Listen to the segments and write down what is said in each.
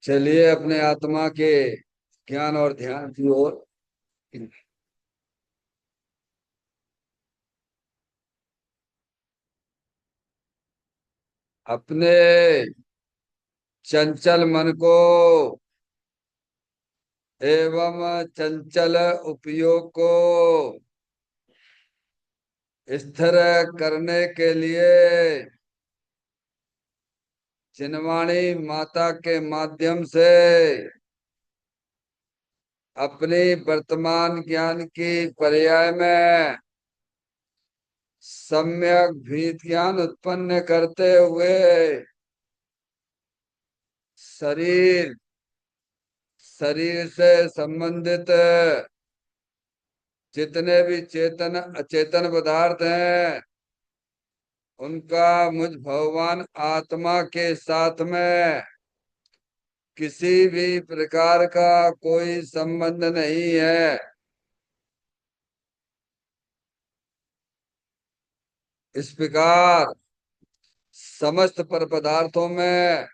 चलिए अपने आत्मा के ज्ञान और ध्यान की ओर। अपने चंचल मन को एवं चंचल उपयोग को स्थिर करने के लिए चिन्वाणी माता के माध्यम से अपनी वर्तमान ज्ञान की पर्याय में सम्यक भी ज्ञान उत्पन्न करते हुए शरीर शरीर से संबंधित जितने भी चेतन अचेतन पदार्थ हैं उनका मुझ भगवान आत्मा के साथ में किसी भी प्रकार का कोई संबंध नहीं है। इस प्रकार समस्त पर पदार्थों में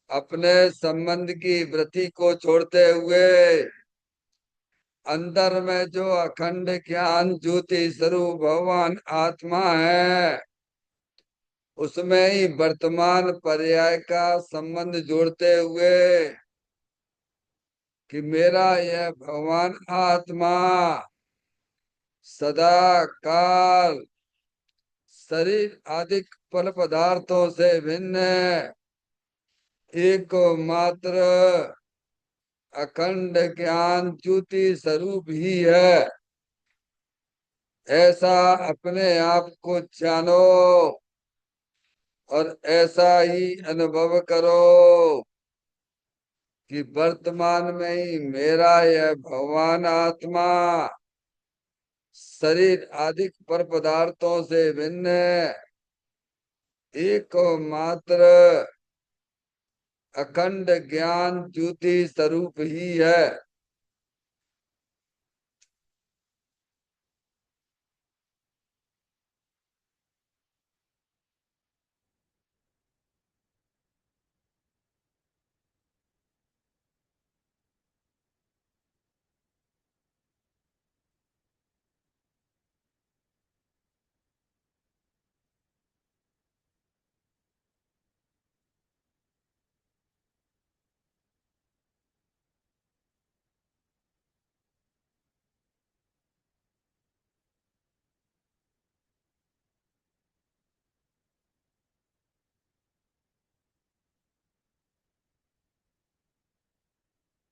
अपने संबंध की वृत्ति को छोड़ते हुए अंदर में जो अखंड ज्ञान ज्योति स्वरूप भगवान आत्मा है उसमें ही वर्तमान पर्याय का संबंध जोड़ते हुए कि मेरा यह भगवान आत्मा सदा काल शरीर आदि फल पदार्थों से भिन्न एकमात्र अखंड ज्ञान ज्योति स्वरूप ही है। ऐसा अपने आप को जानो और ऐसा ही अनुभव करो कि वर्तमान में ही मेरा यह भगवान आत्मा शरीर आदि पर पदार्थों से भिन्न एकमात्र अखंड ज्ञान ज्योति स्वरूप ही है।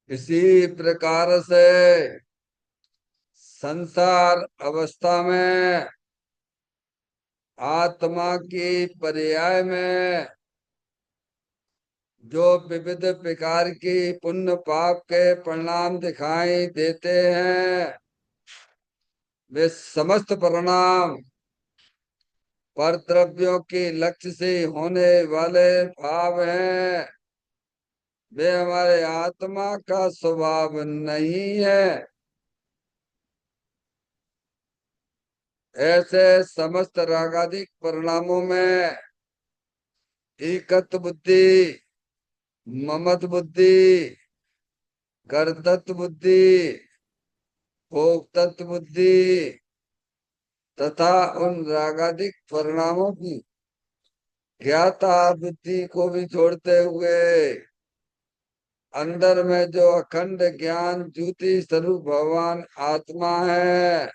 इसी प्रकार से संसार अवस्था में आत्मा की पर्याय में जो विविध प्रकार की पुण्य पाप के परिणाम दिखाई देते हैं वे समस्त परिणाम पर द्रव्यों के लक्ष्य से होने वाले भाव हैं। वे हमारे आत्मा का स्वभाव नहीं है। ऐसे समस्त रागादिक परिणामों में एकत्व बुद्धि ममत बुद्धि कर्तृत्व बुद्धि भोक्तत्व बुद्धि तथा उन रागादिक परिणामों की ज्ञाता बुद्धि को भी छोड़ते हुए अंदर में जो अखंड ज्ञान ज्योति स्वरूप भगवान आत्मा है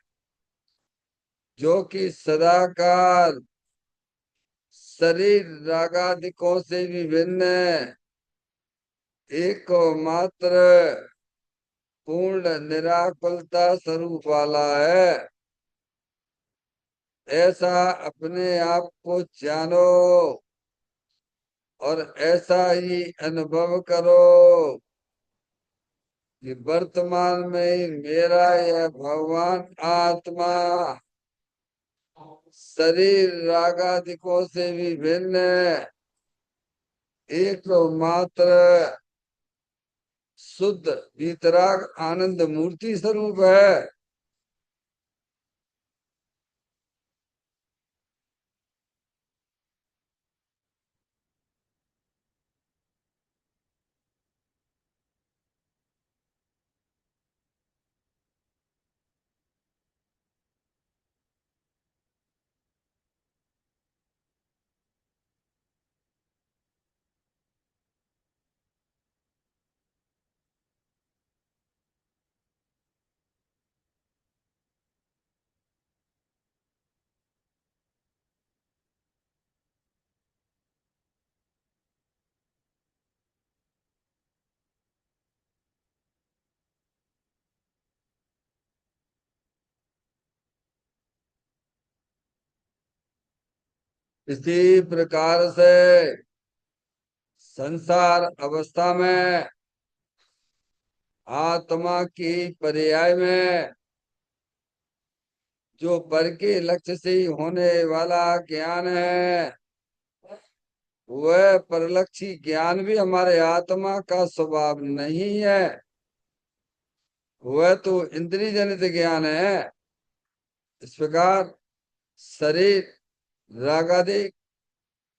जो कि सदाकाल शरीर रागादिकों से भी भिन्न एकमात्र पूर्ण निराकुलता स्वरूप वाला है। ऐसा अपने आप को जानो और ऐसा ही अनुभव करो कि वर्तमान में ही मेरा यह भगवान आत्मा शरीर रागादिकों से भी भिन्न एकमात्र शुद्ध वितराग आनंद मूर्ति स्वरूप है। इसी प्रकार से संसार अवस्था में आत्मा की पर्याय में जो पर के लक्ष्य से होने वाला ज्ञान है, वह परलक्षी ज्ञान भी हमारे आत्मा का स्वभाव नहीं है। वह तो इंद्रिय जनित ज्ञान है। इस प्रकार शरीर रागादि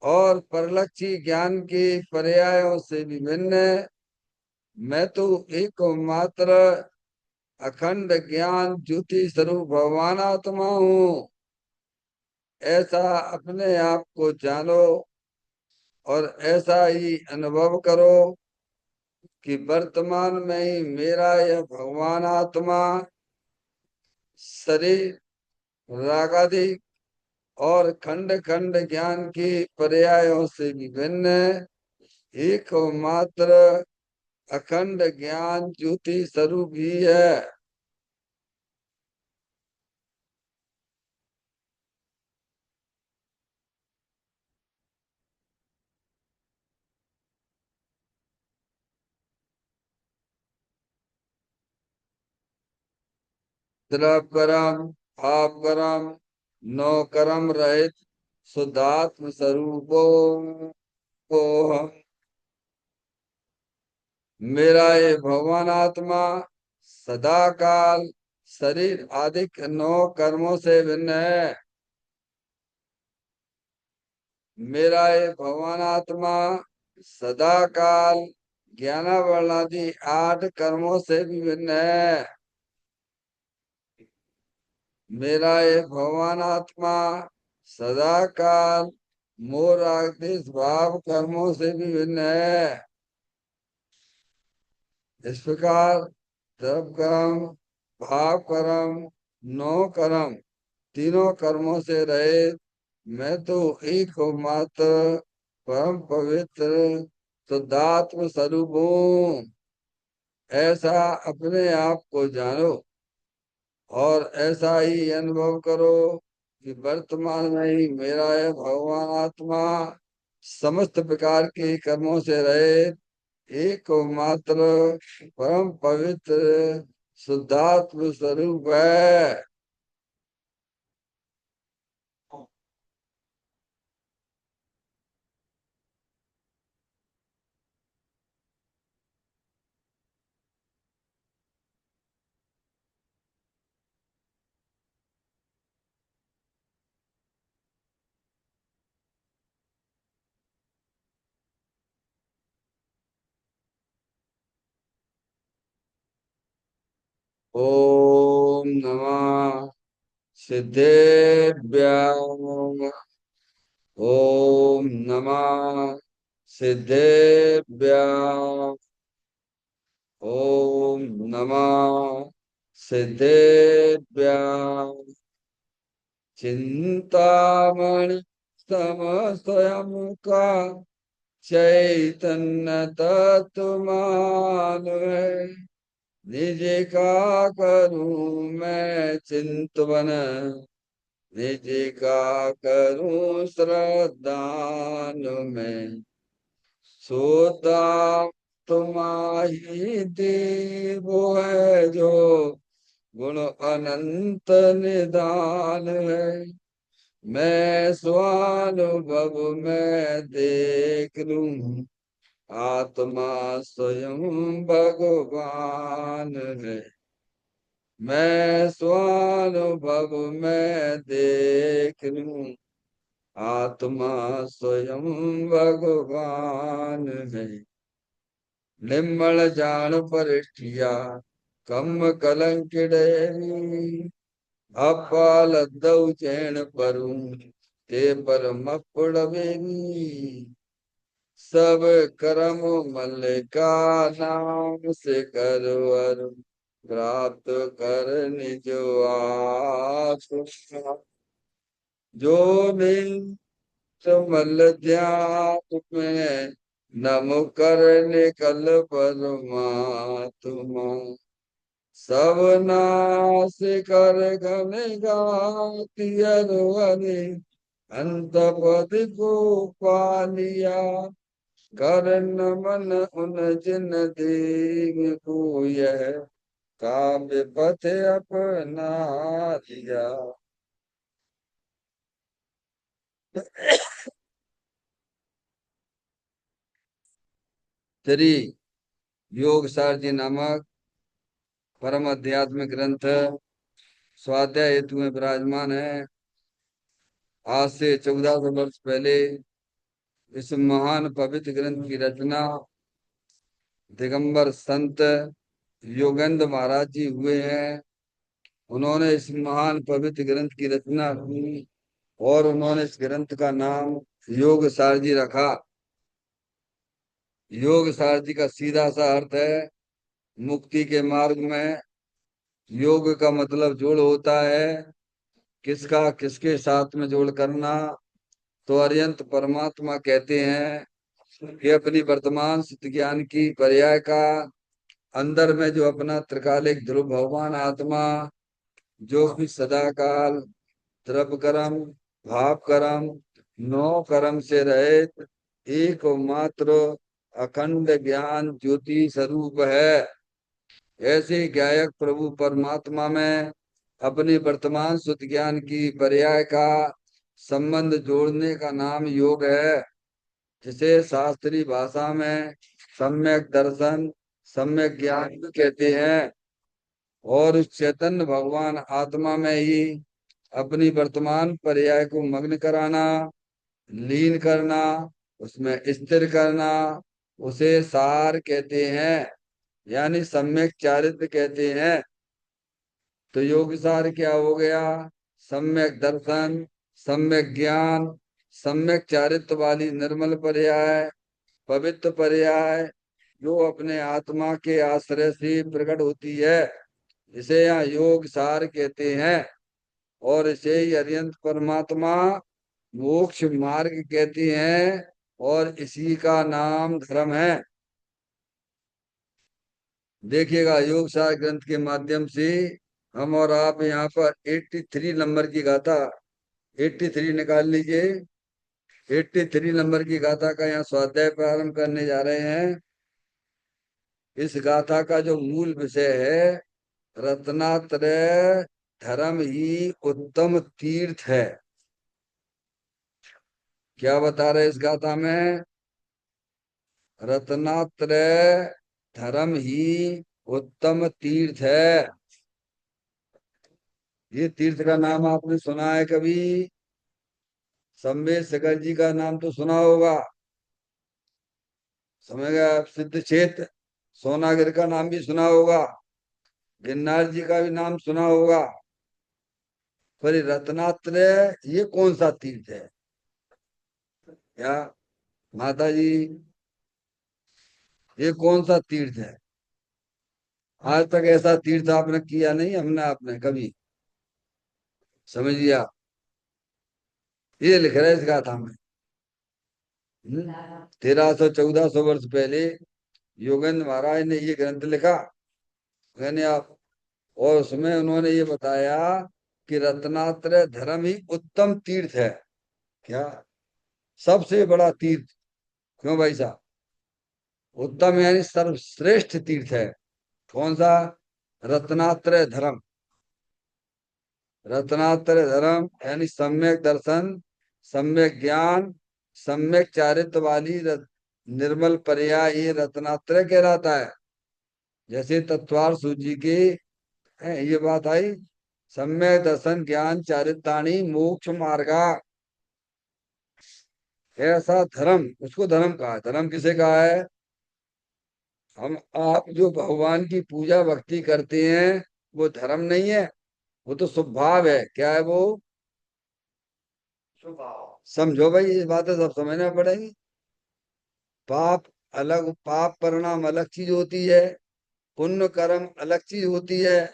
और परलक्षी ज्ञान के पर्यायों से विभिन्न है। मैं तो एकमात्र अखंड ज्ञान ज्योति स्वरूप भगवान आत्मा हूँ। ऐसा अपने आप को जानो और ऐसा ही अनुभव करो कि वर्तमान में ही मेरा यह भगवान आत्मा शरीर रागादि और खंड खंड ज्ञान की पर्यायों से विभिन्न एकमात्र अखंड ज्ञान ज्योति स्वरूप ही है। द्रव कर्म आप कर्म नो कर्म रहित शुद्धात्म स्वरूपों को हम मेरा ये भगवान आत्मा सदा काल शरीर आदि नौ कर्मों से भिन्न है। मेरा ये भगवान आत्मा सदा काल ज्ञानावरण आदि 8 कर्मों से भी भिन्न है। मेरा ये भगवान आत्मा सदा काल मोह राग द्वेष भाव कर्मों से भी भिन्न है। इस प्रकार द्रव्य कर्म भाव कर्म नौ कर्म तीनों कर्मों से रहे मैं तो एकमात्र परम पवित्र शुद्धात्म स्वरूप हूँ। ऐसा अपने आप को जानो और ऐसा ही अनुभव करो कि वर्तमान में ही मेरा है भगवान आत्मा समस्त प्रकार के कर्मों से रहे एकमात्र परम पवित्र शुद्धात्म स्वरूप है। ओम नमः सिद्धेभ्यां। ओम नमः सिद्धेभ्यां। ओम नमः सिद्धेभ्यां। चिंतामणि सम स्वयं का चैतन्य तत्वमान है। निज का करूं मैं चिंतवन निज का करूं श्रद्धान में सोता तुम्हारी देव है जो गुण अनंत निदान है। मैं स्वानुभव में देख लूं आत्मा स्वयं भगवान है। मैं स्वानुभव में देख लूं आत्मा स्वयं भगवान है। निम्मल जान परिष्ठिया कम कलंकिड़े अपालदौ चैन परू ते पर मपुड़वेनी। सब कर्म मल का नाम से करवर प्राप्त कर निज आत्मा। जो नित्य मल ध्यान में नम कर निकल परमात्मा। सब नाश कर घन गाति अरवरे अंत पद को पा लिया, कर नमन उन जिन देव को, यह काव्य पथ अपना लिया। श्री योग सार जी नामक परम आध्यात्मिक ग्रंथ स्वाध्याय हेतु में विराजमान है। आज से 1400 वर्ष पहले इस महान पवित्र ग्रंथ की रचना दिगंबर संत योगेंद्र महाराज जी हुए हैं। उन्होंने इस महान पवित्र ग्रंथ की रचना की और उन्होंने इस ग्रंथ का नाम योग सार जी रखा। योग सार जी का सीधा सा अर्थ है मुक्ति के मार्ग में योग का मतलब जोड़ होता है। किसका किसके साथ में जोड़ करना? तो अरिहंत परमात्मा कहते हैं कि अपनी वर्तमान स्थिति ज्ञान की पर्याय का अंदर में जो अपना त्रिकालिक ध्रुव भगवान आत्मा जो कि सदा काल द्रव्य कर्म भाव कर्म नौ कर्म से रहित एकमात्र अखंड ज्ञान ज्योति स्वरूप है। ऐसे गायक प्रभु परमात्मा में अपनी वर्तमान शुद्ध ज्ञान की पर्याय का संबंध जोड़ने का नाम योग है, जिसे शास्त्रीय भाषा में सम्यक दर्शन सम्यक ज्ञान भी कहते हैं। और उस चैतन्य भगवान आत्मा में ही अपनी वर्तमान पर्याय को मग्न कराना, लीन करना, उसमें स्थिर करना, उसे सार कहते हैं, यानी सम्यक चारित्र कहते हैं। तो योग सार क्या हो गया? सम्यक दर्शन, सम्यक ज्ञान, सम्यक चारित्र वाली निर्मल पर्याय, पवित्र पर्याय, जो अपने आत्मा के आश्रय से प्रकट होती है, इसे यहाँ योग सार कहते हैं। और इसे ही अरिहंत परमात्मा मोक्ष मार्ग कहते हैं और इसी का नाम धर्म है। देखिएगा योग सार ग्रंथ के माध्यम से हम और आप यहाँ पर 83 नंबर की गाथा 83 निकाल लीजिए। 83 नंबर की गाथा का यहाँ स्वाध्याय प्रारंभ करने जा रहे हैं। इस गाथा का जो मूल विषय है, रत्नात्रय धर्म ही उत्तम तीर्थ है। क्या बता रहे इस गाथा में? रत्नात्रय धर्म ही उत्तम तीर्थ है। ये तीर्थ का नाम आपने सुना है कभी? संवेद सगर जी का नाम तो सुना होगा, समझ गया। सिद्ध क्षेत्र सोनागिर का नाम भी सुना होगा, गिरनार जी का भी नाम सुना होगा। पर ये रत्नात्रय ये कौन सा तीर्थ है? क्या माता जी, ये कौन सा तीर्थ है? आज तक ऐसा तीर्थ आपने किया नहीं, हमने आपने कभी, समझिए। ये लिख रहे हैं इस गाथा में। 1300 1400 वर्ष पहले योगेंद्र महाराज ने ये ग्रंथ लिखा, मैंने आप, और उसमें उन्होंने ये बताया कि रत्नात्रय धर्म ही उत्तम तीर्थ है। क्या? सबसे बड़ा तीर्थ। क्यों भाई साहब? उत्तम यानी सर्वश्रेष्ठ तीर्थ है। कौन सा? रत्नात्रय धर्म। रत्नात्रय धर्म यानी सम्यक दर्शन, सम्यक ज्ञान, सम्यक चारित्र वाली निर्मल पर्याय, ये रत्नात्रय कहलाता है। जैसे तत्वार सूची की ये बात आई, सम्यक दर्शन ज्ञान चारित्राणी मोक्ष मार्गा, ऐसा धर्म, उसको धर्म कहा है। धर्म किसे कहा है? हम आप जो भगवान की पूजा भक्ति करते हैं वो धर्म नहीं है, वो तो स्वभाव है। क्या है वो? समझो भाई, ये बातें सब समझना पड़ेगी। पाप अलग, पाप परिणाम अलग चीज होती है, पुण्य कर्म अलग चीज होती है,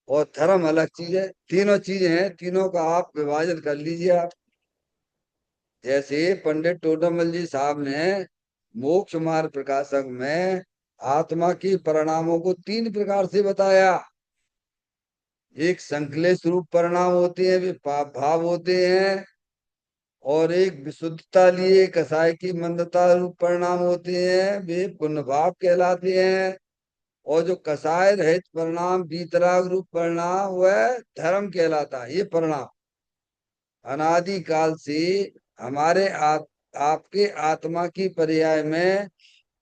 और धर्म अलग चीज है। तीनों चीजें हैं, तीनों का आप विभाजन कर लीजिए आप। जैसे पंडित टोडरमल जी साहब ने मोक्ष मार्ग प्रकाशक में आत्मा की परिणामों को 3 प्रकार से बताया। एक संकलेश रूप परिणाम होते हैं, वे पाप भाव होते हैं। और एक विशुद्धता लिए कसाय की मंदता रूप परिणाम होते हैं, वे पुण्य भाव कहलाते हैं। और जो कसाय रहित परिणाम वीतराग रूप परिणाम वह धर्म कहलाता है। ये परिणाम अनादि काल से हमारे आपके आत्मा की पर्याय में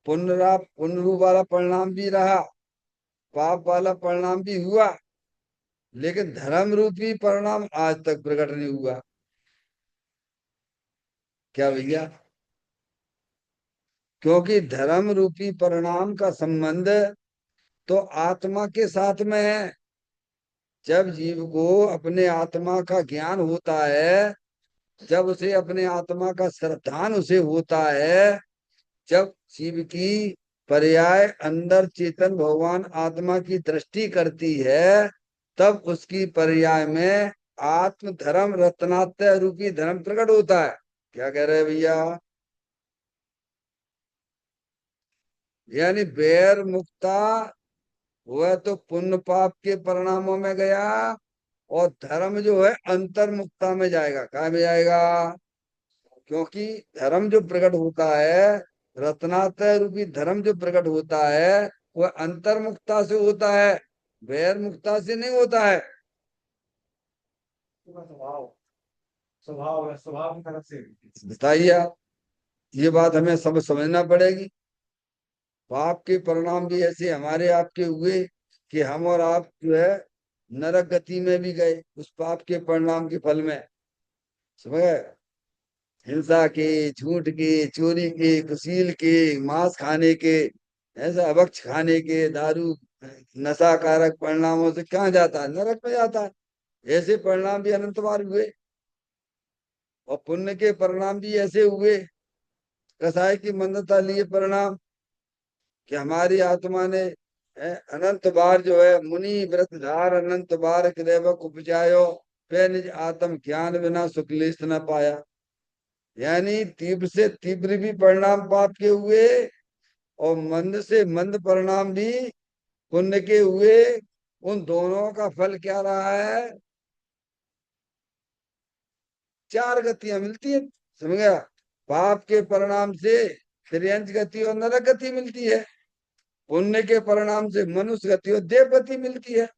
पुण्य रूप वाला परिणाम भी रहा, पाप वाला परिणाम भी हुआ, लेकिन धर्म रूपी परिणाम आज तक प्रकट नहीं हुआ। क्या भैया? क्योंकि धर्म रूपी परिणाम का संबंध तो आत्मा के साथ में है। जब जीव को अपने आत्मा का ज्ञान होता है, जब उसे अपने आत्मा का श्रद्धान उसे होता है, जब जीव की पर्याय अंदर चेतन भगवान आत्मा की दृष्टि करती है, तब उसकी पर्याय में आत्म धर्म रत्नात्रय रूपी धर्म प्रकट होता है। क्या कह रहे हैं भैया? यानी बैर मुक्ता वह तो पुण्य पाप के परिणामों में गया, और धर्म जो है अंतर्मुक्ता में जाएगा। कहाँ में जाएगा? क्योंकि धर्म जो प्रकट होता है, रत्नात्रय रूपी धर्म जो प्रकट होता है, वह अंतर्मुक्ता से होता है, बैर मुक्ता से नहीं होता है। स्वभाव स्वभाव है, स्वभाव की तरफ से। बताइए आप, ये बात हमें समझना पड़ेगी। पाप के परिणाम भी ऐसे हमारे आपके हुए कि हम और आप जो है नरक गति में भी गए उस पाप के परिणाम के फल में। समझ गए? हिंसा के, झूठ के, चोरी के, कुशील के, मांस खाने के, ऐसा अभक्ष खाने के, दारू नशा कारक परिणामों से कहाँ जाता है? नरक में जाता है। ऐसे परिणाम भी अनंत बार हुए। और पुण्य के परिणाम भी ऐसे हुए, कसाय की मंदता लिए परिणाम, कि हमारी आत्मा ने अनंत बार जो है मुनि व्रत धार अनंत बार हृदयवक उपजायो, पे निज आत्म ज्ञान बिना सुखलेश न पाया। यानी तीव्र से तीव्र भी परिणाम पाप के हुए, और मंद से मंद परिणाम भी पुण्य के हुए। उन दोनों का फल क्या रहा है? चार गतियां मिलती है। समझ गया? पाप के परिणाम से त्रियंच गति और नरक गति मिलती है, पुण्य के परिणाम से मनुष्य गति और देव गति मिलती है,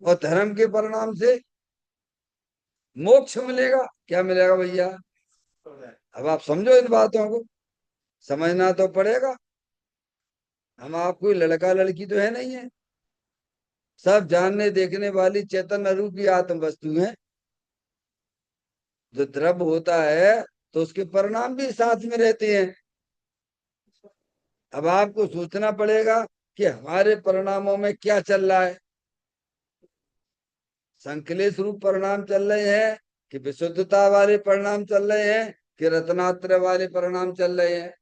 और धर्म के परिणाम से मोक्ष मिलेगा। क्या मिलेगा भैया? अब आप समझो इन बातों को, समझना तो पड़ेगा। हम आप कोई लड़का लड़की तो है नहीं है, सब जानने देखने वाली चैतन्य रूपी आत्म वस्तु है। जो द्रव्य होता है तो उसके परिणाम भी साथ में रहते हैं। अब आपको सोचना पड़ेगा कि हमारे परिणामों में क्या चल रहा है। संकलेश रूप परिणाम चल रहे हैं, कि विशुद्धता वाले परिणाम चल रहे हैं, कि रत्नात्रय वाले परिणाम चल रहे हैं।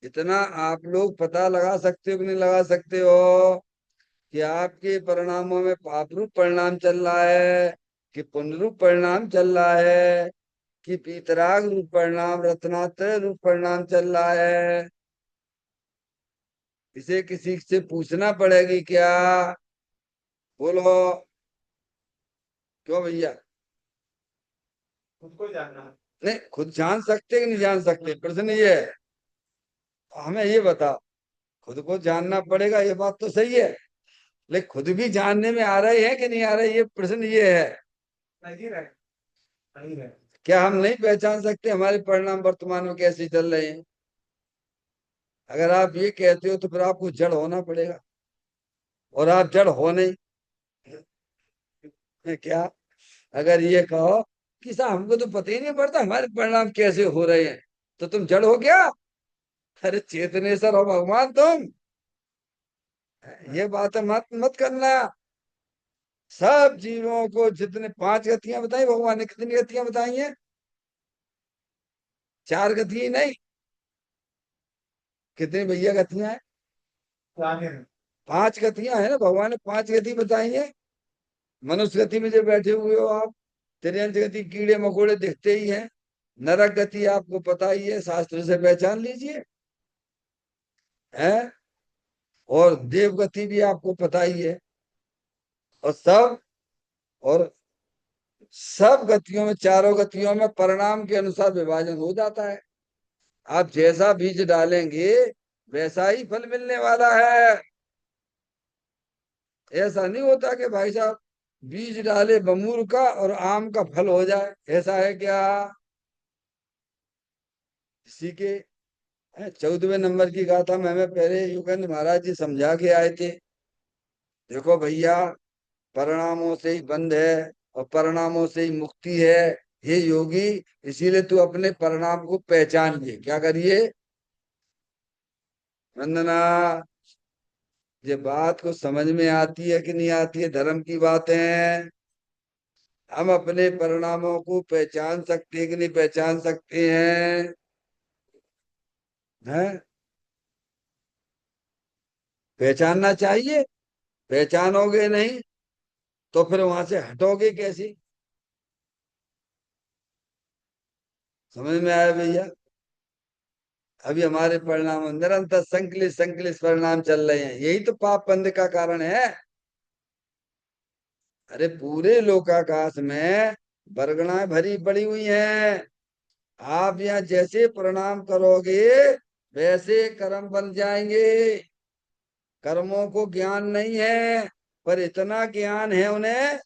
इतना आप लोग पता लगा सकते हो कि नहीं लगा सकते हो कि आपके परिणामों में पाप रूप परिणाम चल रहा है, कि पुण्य रूप परिणाम चल रहा है, कि पीतराग रूप परिणाम रत्नात्रय रूप परिणाम चल रहा है। इसे किसी से पूछना पड़ेगी क्या? बोलो। क्यों भैया? खुद को जानना। नहीं, खुद जान सकते कि नहीं जान सकते, प्रश्न ये है। हमें ये बता, खुद को जानना पड़ेगा, ये बात तो सही है, लेकिन खुद भी जानने में आ रहे हैं कि नहीं आ रहे, ये प्रश्न ये है। नहीं रहे, नहीं रहे। क्या हम नहीं पहचान सकते हमारे परिणाम वर्तमान में कैसे चल रहे हैं? अगर आप ये कहते हो तो फिर आपको जड़ होना पड़ेगा, और आप जड़ हो नहीं। क्या? अगर ये कहो कि साहब हमको तो पता ही नहीं पड़ता हमारे परिणाम कैसे हो रहे हैं, तो तुम जड़ हो क्या? अरे चेतनेश्वर हो भगवान तुम। ये बात मत मत करना। सब जीवों को जितने पांच गतियां बताई भगवान ने, कितनी गतियां बताई हैं? चार गति नहीं, कितनी भैया गतियां हैं? जाने। पांच गतियां है ना, भगवान ने पांच गति बताई है। मनुष्य गति में जो बैठे हुए हो आप, त्रियंच गति कीड़े मकोड़े दिखते ही हैं। नरक गति आपको पता ही है, शास्त्र से पहचान लीजिए है। और देव गति भी आपको पता ही है। और सब, और सब गतियों में, चारों गतियों में परिणाम के अनुसार विभाजन हो जाता है। आप जैसा बीज डालेंगे वैसा ही फल मिलने वाला है। ऐसा नहीं होता कि भाई साहब बीज डाले बमूल का और आम का फल हो जाए, ऐसा है क्या? इसी के 14वें नंबर की गाथा में हमें पहले युगेंद्र महाराज जी समझा के आए थे। देखो भैया, परिणामों से ही बंध है और परिणामों से ही मुक्ति है। हे योगी, इसीलिए तू अपने परिणाम को पहचानिए। क्या करिए? वंदना, ये बात को समझ में आती है कि नहीं आती है? धर्म की बातें हम अपने परिणामों को पहचान सकते हैं कि नहीं पहचान सकते हैं? हैं? पहचानना चाहिए। पहचानोगे नहीं तो फिर वहां से हटोगे कैसे? समझ में आया भैया? अभी हमारे परिणाम निरंतर संकलित संकलित परिणाम चल रहे हैं, यही तो पाप बंध का कारण है। अरे पूरे लोकाकाश में बरगणाएं भरी पड़ी हुई हैं। आप यहाँ जैसे प्रणाम करोगे वैसे कर्म बन जाएंगे। कर्मों को ज्ञान नहीं है, पर इतना ज्ञान है उन्हें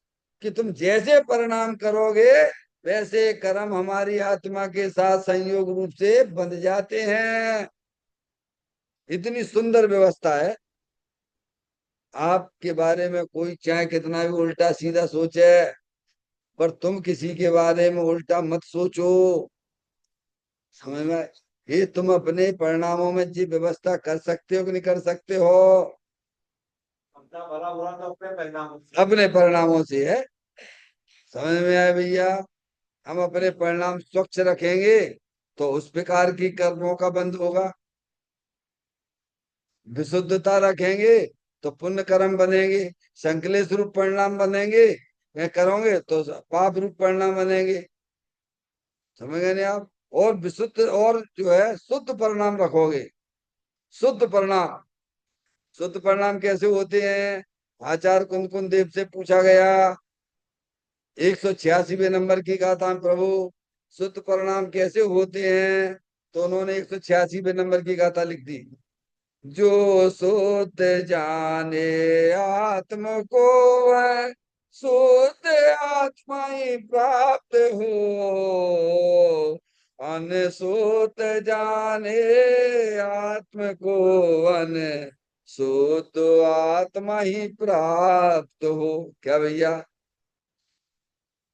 कि तुम जैसे प्रणाम करोगे वैसे कर्म हमारी आत्मा के साथ संयोग रूप से बंध जाते हैं। इतनी सुंदर व्यवस्था है। आपके बारे में कोई चाहे कितना भी उल्टा सीधा सोचे, पर तुम किसी के बारे में उल्टा मत सोचो। समझ में? ये तुम अपने परिणामों में जी व्यवस्था कर सकते हो कि नहीं कर सकते हो? अपना भला बुरा तो अपने परिणाम से। अपने परिणामों से है। समझ में आया भैया? हम अपने परिणाम स्वच्छ रखेंगे तो उस प्रकार की कर्मों का बंध होगा। विशुद्धता रखेंगे तो पुण्य कर्म बनेंगे। संकलेश रूप परिणाम बनेंगे, ये करोगे तो पाप रूप परिणाम बनेंगे। समझ गए नहीं आप? और विशुद्ध और जो है शुद्ध परिणाम रखोगे। शुद्ध परिणाम, शुद्ध परिणाम कैसे होते हैं? आचार्य कुंद देव से पूछा गया 186वें नंबर की गाथा में, प्रभु शुद्ध परिणाम कैसे होते हैं? तो उन्होंने 186वें नंबर की गाथा लिख दी। जो शुद्ध जाने आत्म को वह शुद्ध आत्मा ही प्राप्त हो। अनशुद्ध जाने आत्म को अन शुद्ध आत्मा ही प्राप्त हो। क्या भैया?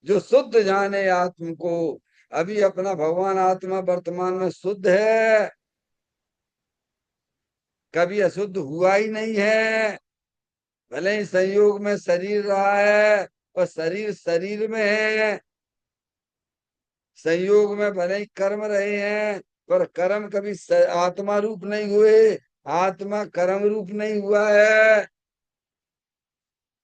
जो शुद्ध जाने आत्म को, अभी अपना भगवान आत्मा वर्तमान में शुद्ध है, कभी अशुद्ध हुआ ही नहीं है। भले ही संयोग में शरीर रहा है पर शरीर शरीर में है। संयोग में भले ही कर्म रहे हैं पर कर्म कभी आत्मा रूप नहीं हुए। आत्मा कर्म रूप नहीं हुआ है।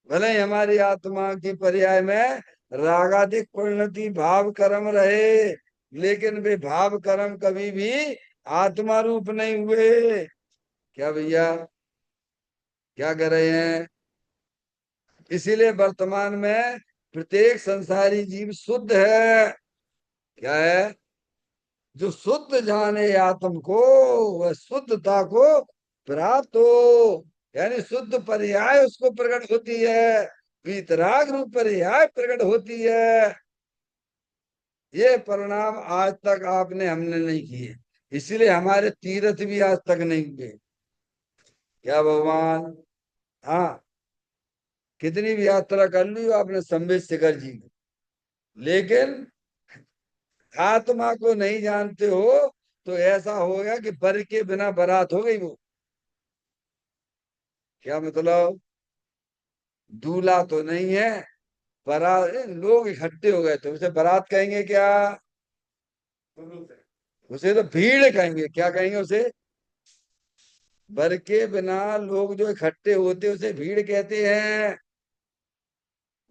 भले ही हमारी आत्मा की पर्याय में रागाधिक परिणति भाव कर्म रहे, लेकिन वे भाव कर्म कभी भी आत्मा रूप नहीं हुए। क्या भैया? क्या कर रहे हैं? इसीलिए वर्तमान में प्रत्येक संसारी जीव शुद्ध है। क्या है? जो शुद्ध जाने आत्म को वह शुद्धता को प्राप्त हो, यानी शुद्ध पर्याय उसको प्रकट होती है, वीतराग रूप पर्याय प्रकट होती है। ये परिणाम आज तक आपने हमने नहीं किए, इसीलिए हमारे तीर्थ भी आज तक नहीं हुए। क्या भगवान? हाँ, कितनी भी यात्रा कर ली हो आपने संबित शिखर जी की, लेकिन आत्मा को नहीं जानते हो तो ऐसा होगा कि बर के बिना बारात हो गई वो। क्या मतलब? दूल्हा तो नहीं है, बारात लोग इकट्ठे हो गए तो उसे बारात कहेंगे क्या? शुरू से। उसे तो भीड़ कहेंगे। क्या कहेंगे उसे? बर के बिना लोग जो इकट्ठे होते उसे भीड़ कहते हैं।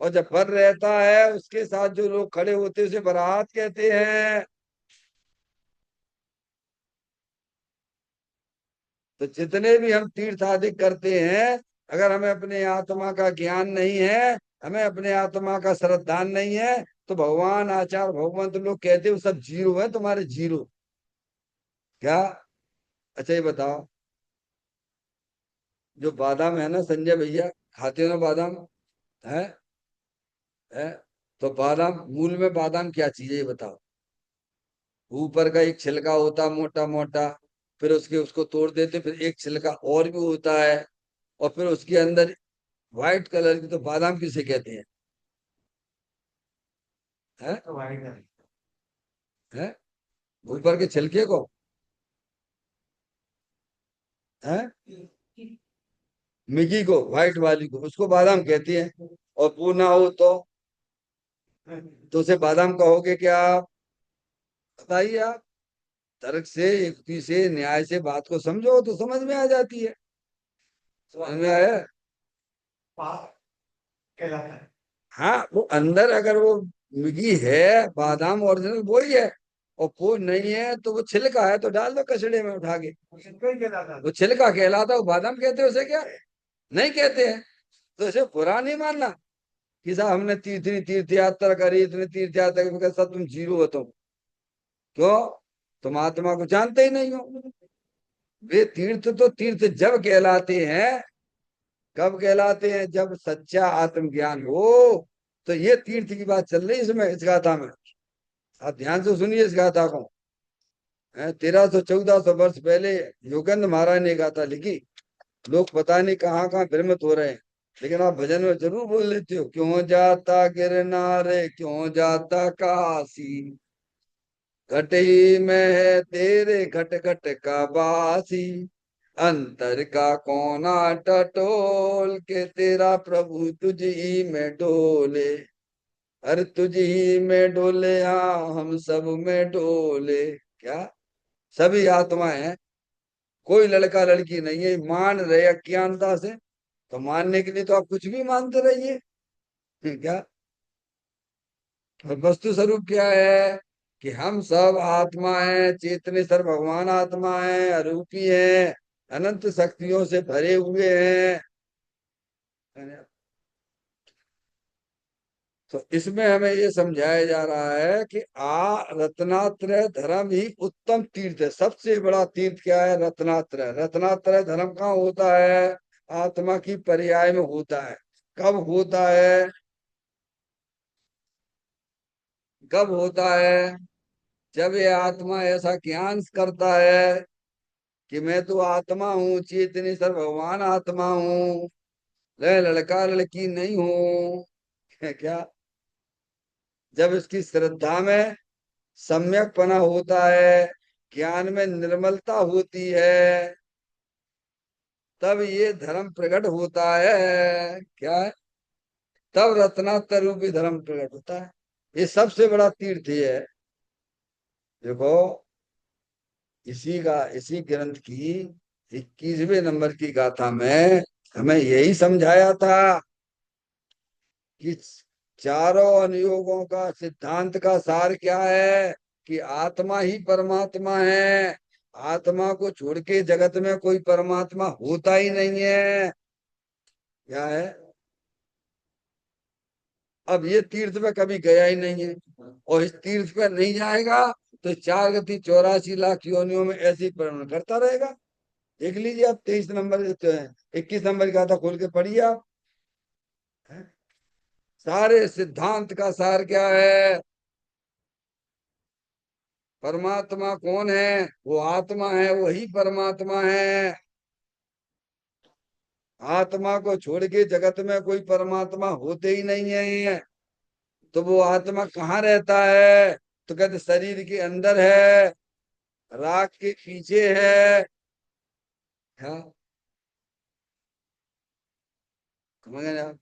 और जब बर रहता है उसके साथ जो लोग खड़े होते उसे बारात कहते हैं। तो जितने भी हम तीर्थ आदि करते हैं, अगर हमें अपने आत्मा का ज्ञान नहीं है, हमें अपने आत्मा का श्रद्धान नहीं है, तो भगवान आचार्य भगवान तो लोग कहते हो सब जीरो है तुम्हारे, जीरो। क्या? अच्छा ये बताओ, जो बादाम है ना संजय भैया, खाते हो ना बादाम? है? है? तो बादाम, मूल में बादाम क्या चीज है ये बताओ। ऊपर का एक छिलका होता मोटा मोटा, फिर उसके उसको तोड़ देते, फिर एक छिलका और भी होता है, और फिर उसके अंदर व्हाइट कलर की, तो बादाम किसे कहते हैं? है? तो भाई का है? ऊपर के छिलके को? है? मिगी को, व्हाइट वाली को, उसको बादाम कहती है। और वो ना हो तो उसे बादाम कहोगे क्या आप? बताइए आप। तर्क से, युक्ति से, न्याय से बात को समझो तो समझ में आ जाती है। समझ में आया? पाप कहलाता है। हाँ, वो अंदर अगर वो मिगी है, बादाम ओरिजिनल वही है, और वो नहीं है तो वो छिलका है, तो डाल दो कचड़े में उठा के। उसको ही कहलाता है। वो छिलका कहलाता है, वो बादाम कहते हैं उसे क्या? नहीं कहते हैं। तो इसे बुरा नहीं मानना कि साहब हमने इतनी तीर्थ यात्रा करी, इतनी तीर्थ यात्रा करी, सब तुम जीरो हो तुम। क्यों? तुम आत्मा को जानते ही नहीं हो। वे तीर्थ तो तीर्थ जब कहलाते हैं, कब कहलाते हैं? जब सच्चा आत्मज्ञान हो। तो ये तीर्थ की बात चल रही है इसमें, इस गाथा में। आप ध्यान से सुनिए इस गाथा को। 1300-1400 वर्ष पहले योगेंद्र महाराज ने गाथा लिखी। लोग पता नहीं कहाँ कहाँ भ्रमित हो रहे हैं, लेकिन आप भजन में जरूर बोल लेते हो, क्यों जाता गिरनार, क्यों जाता काशी, घट ही में है तेरे घट घट का बासी, अंतर का कोना टटोल के तेरा प्रभु तुझ ही में डोले, हर तुझ ही में डोले, हाँ हम सब में डोले। क्या? सभी आत्माएं हैं, कोई लड़का लड़की नहीं है। मान रहे अज्ञानता से, तो मानने के लिए तो आप कुछ भी मानते रहिए। क्या? और वस्तु स्वरूप क्या है? कि हम सब आत्मा हैं, चेतने सर भगवान आत्मा है, अरूपी है, अनंत शक्तियों से भरे हुए हैं। तो इसमें हमें ये समझाया जा रहा है कि रत्नात्रय धर्म ही उत्तम तीर्थ है। सबसे बड़ा तीर्थ क्या है? रत्नात्रय। रत्नात्रय धर्म कहाँ होता है? आत्मा की पर्याय में होता है। कब होता है? कब होता है? जब ये आत्मा ऐसा ज्ञान करता है कि मैं तो आत्मा हूँ, चेतनी सर भगवान आत्मा हूँ, लड़का लड़की नहीं हूँ। क्या? जब इसकी श्रद्धा में सम्यकपना होता है, ज्ञान में निर्मलता होती है, तब ये धर्म प्रकट होता है। क्या है? तब रत्नात्र रूपी धर्म प्रकट होता है। ये सबसे बड़ा तीर्थ ये है। देखो, इसी ग्रंथ की 21वें नंबर की गाथा में हमें यही समझाया था कि चारों अनुयोगों का सिद्धांत का सार क्या है? कि आत्मा ही परमात्मा है। आत्मा को छोड़ के जगत में कोई परमात्मा होता ही नहीं है। क्या है? अब ये तीर्थ में कभी गया ही नहीं है, और इस तीर्थ पे नहीं जाएगा तो 4 गति 84 लाख योनियों में ऐसे ही परिणन करता रहेगा। देख लीजिए आप, 23 नंबर 21 नंबर का था, खोल के पढ़िए आप। हैं? सारे सिद्धांत का सार क्या है? परमात्मा कौन है? वो आत्मा है, वही परमात्मा है। आत्मा को छोड़ के जगत में कोई परमात्मा होते ही नहीं है। तो वो आत्मा कहाँ रहता है? तो कहते शरीर के अंदर है, राख के पीछे है। हाँ, समझ गए आप?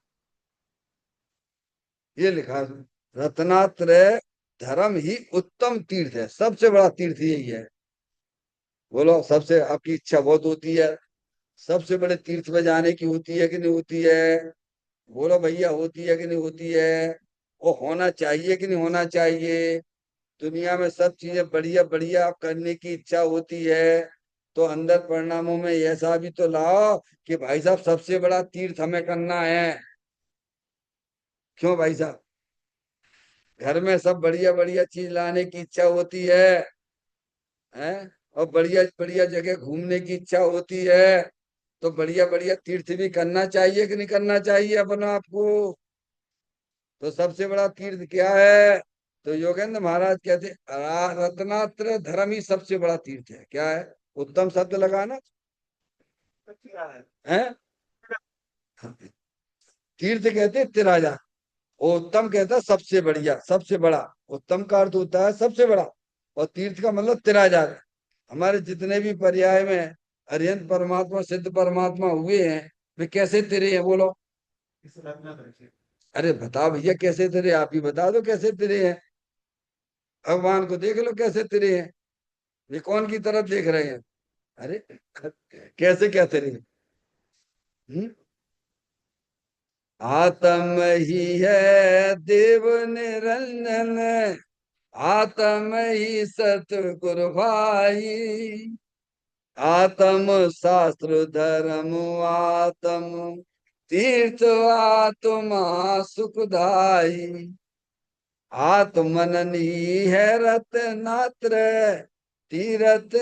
ये लिखा है उसमें, रत्नात्रय धर्म ही उत्तम तीर्थ है। सबसे बड़ा तीर्थ यही है। बोलो, सबसे आपकी इच्छा बहुत होती है सबसे बड़े तीर्थ में जाने की, होती है कि नहीं होती है? बोलो भैया, होती है कि नहीं होती है? वो होना चाहिए कि नहीं होना चाहिए? दुनिया में सब चीजें बढ़िया बढ़िया करने की इच्छा होती है, तो अंदर परिणामों में ऐसा भी तो लाओ कि भाई साहब सबसे बड़ा तीर्थ हमें करना है। क्यों भाई साहब? घर में सब बढ़िया बढ़िया चीज लाने की इच्छा होती है, और बढ़िया बढ़िया जगह घूमने की इच्छा होती है। तो बढ़िया बढ़िया तीर्थ भी करना चाहिए कि नहीं करना चाहिए अपना आपको? तो सबसे बड़ा तीर्थ क्या है? तो योगेंद्र महाराज कहते रत्नात्र धर्म ही सबसे बड़ा तीर्थ है। क्या है? उत्तम शब्द लगाना क्या है? है। तीर्थ कहते तिराजा, और उत्तम कहता है सबसे बढ़िया सबसे बड़ा। उत्तम का अर्थ होता है सबसे बड़ा, और तीर्थ का मतलब तिराजा। हमारे जितने भी पर्याय में अरिहंत परमात्मा सिद्ध परमात्मा हुए हैं, वे कैसे तेरे हैं बोलो? इस रत्न दर्शी। अरे बताओ भैया कैसे तेरे, आप ही बता दो कैसे तेरे हैं। भगवान को देख लो कैसे तेरे हैं। ये कौन की तरफ देख रहे हैं? अरे कैसे क्या तेरे हैं? हम्म? आत्म ही है देव निरंजन, आत्म ही सतगुरु भाई, आत्म शास्त्र धर्म आत्म तीर्थ आत्मा सुखदाई, आत्मननी है रत्नात्र तीरथ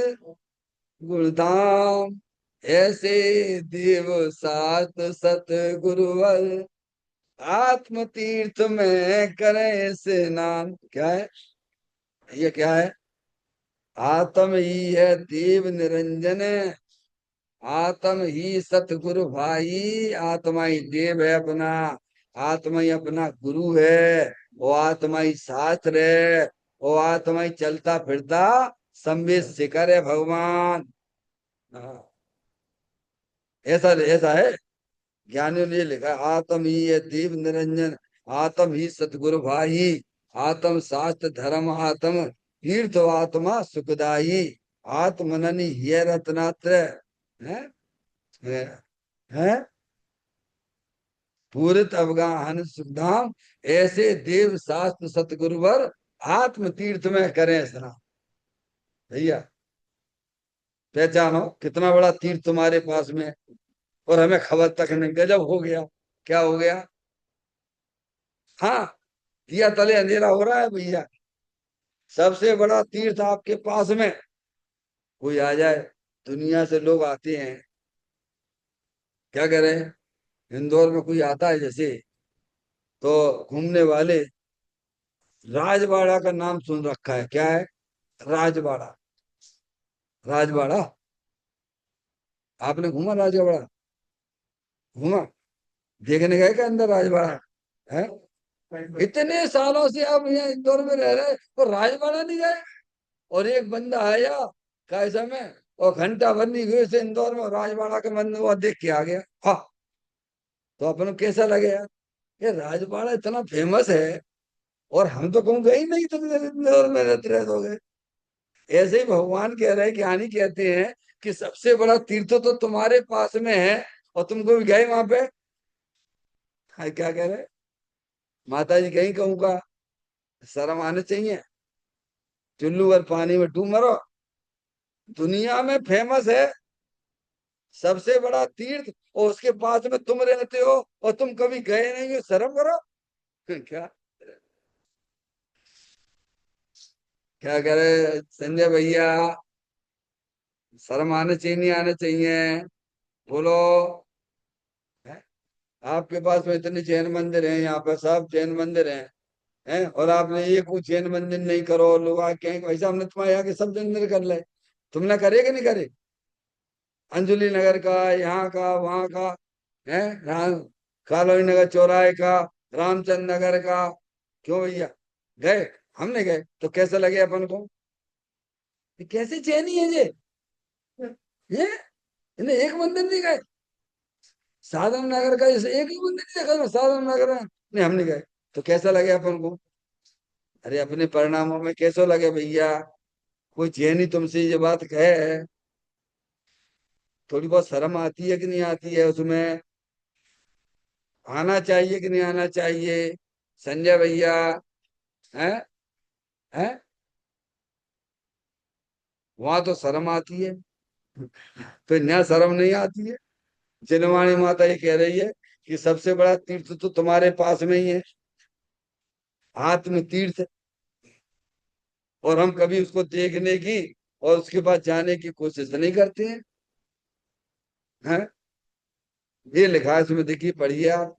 गुरुधाम, ऐसे देव सात सतगुरुवर आत्म तीर्थ में करें स्नान। क्या है ये? क्या है? आत्म ही है देव निरंजन, आत्म ही सतगुरु भाई। आत्मा ही देव है अपना, आत्मा ही अपना गुरु है, वो आत्मा ही शास्त्र है, वो आत्मा ही चलता फिरता संवेद शिखर है भगवान। हाँ, ऐसा ऐसा है। ज्ञानियों ने लिखा आत्म ही है देव निरंजन, आत्म ही सतगुरु भाई, आत्म शास्त्र धर्म आत्म तीर्थ आत्मा सुखदाई, आत्मननि ये रत्नात्र है, है, है? पूरित अवगाहन सुधाम, ऐसे देव शास्त्र सतगुरुवर आत्म तीर्थ में करें स्नान। भैया पहचानो कितना बड़ा तीर्थ तुम्हारे पास में है, और हमें खबर तक नहीं। गजब हो गया। क्या हो गया? हाँ, दिया तले अंधेरा हो रहा है भैया। सबसे बड़ा तीर्थ आपके पास में। कोई आ जाए, दुनिया से लोग आते हैं, क्या करें? इंदौर में कोई आता है जैसे, तो घूमने वाले राजवाड़ा का नाम सुन रखा है। क्या है? राजवाड़ा। राजवाड़ा आपने घूमा? राजवाड़ा घूमा? देखने गए क्या अंदर राजवाड़ा है? इतने सालों से आप यहाँ इंदौर में रह रहे और राजवाड़ा नहीं गए? और एक बंदा आया कैसा में, और घंटा भर नहीं हुए से इंदौर में राजवाड़ा का मंदिर वहां देख के आ गया। हाँ, तो अपन को कैसा लगे यार? ये राजवाड़ा इतना फेमस है, और हम तो कहूँ गए ही नहीं, तुम इंदौर में रहते रह हो गए। ऐसे ही भगवान कह रहे हैं, ज्ञानी कहते हैं कि सबसे बड़ा तीर्थ तो तुम्हारे पास में है, और तुमको भी गए वहां पे। हाँ, क्या कह रहे? माता जी कहीं कहूँगा, शर्म आने चाहिए। चुल्लू भर पानी में डूब मरो। दुनिया में फेमस है सबसे बड़ा तीर्थ, और उसके पास में तुम रहते हो, और तुम कभी गए नहीं हो। शर्म करो। क्या क्या कह रहे संजय भैया? शर्म आने चाहिए नहीं आने चाहिए? बोलो। है? आपके पास में इतने जैन मंदिर हैं, यहाँ पर सब जैन मंदिर हैं, और आपने एक को जैन मंदिर नहीं करो। लोग आके कहें वैसा हमने तुम्हारे यहाँ के सब जैन मंदिर कर ले। तुमने करे कि नहीं करे? अंजलि नगर का, यहाँ का, वहां का, है राम कालोनी नगर चौराहे का, रामचंद्र नगर का। क्यों भैया गए? हमने गए तो कैसे लगे अपन को? ये कैसे चैनी है ये इन्हें एक मंदिर नहीं गए? साधन नगर का जैसे एक ही मंदिर नहीं देखा साधन नगर में? नहीं, हम नहीं गए। तो कैसा लगे अपन को? अरे अपने परिणामों में कैसा लगे भैया? कोई चैनी तुमसे ये बात कहे, थोड़ी बहुत शर्म आती है कि नहीं आती है उसमें? आना चाहिए कि नहीं आना चाहिए? संजय भैया हैं? हैं? वहां तो शर्म आती है, तो यहाँ शर्म नहीं आती है। जिनवाणी माता ये कह रही है कि सबसे बड़ा तीर्थ तो तुम्हारे पास में ही है। आत्म तीर्थ, और हम कभी उसको देखने की और उसके बाद जाने की कोशिश नहीं करते हैं। हैं? ये लिखा है इसमें, देखिए पढ़िए आप।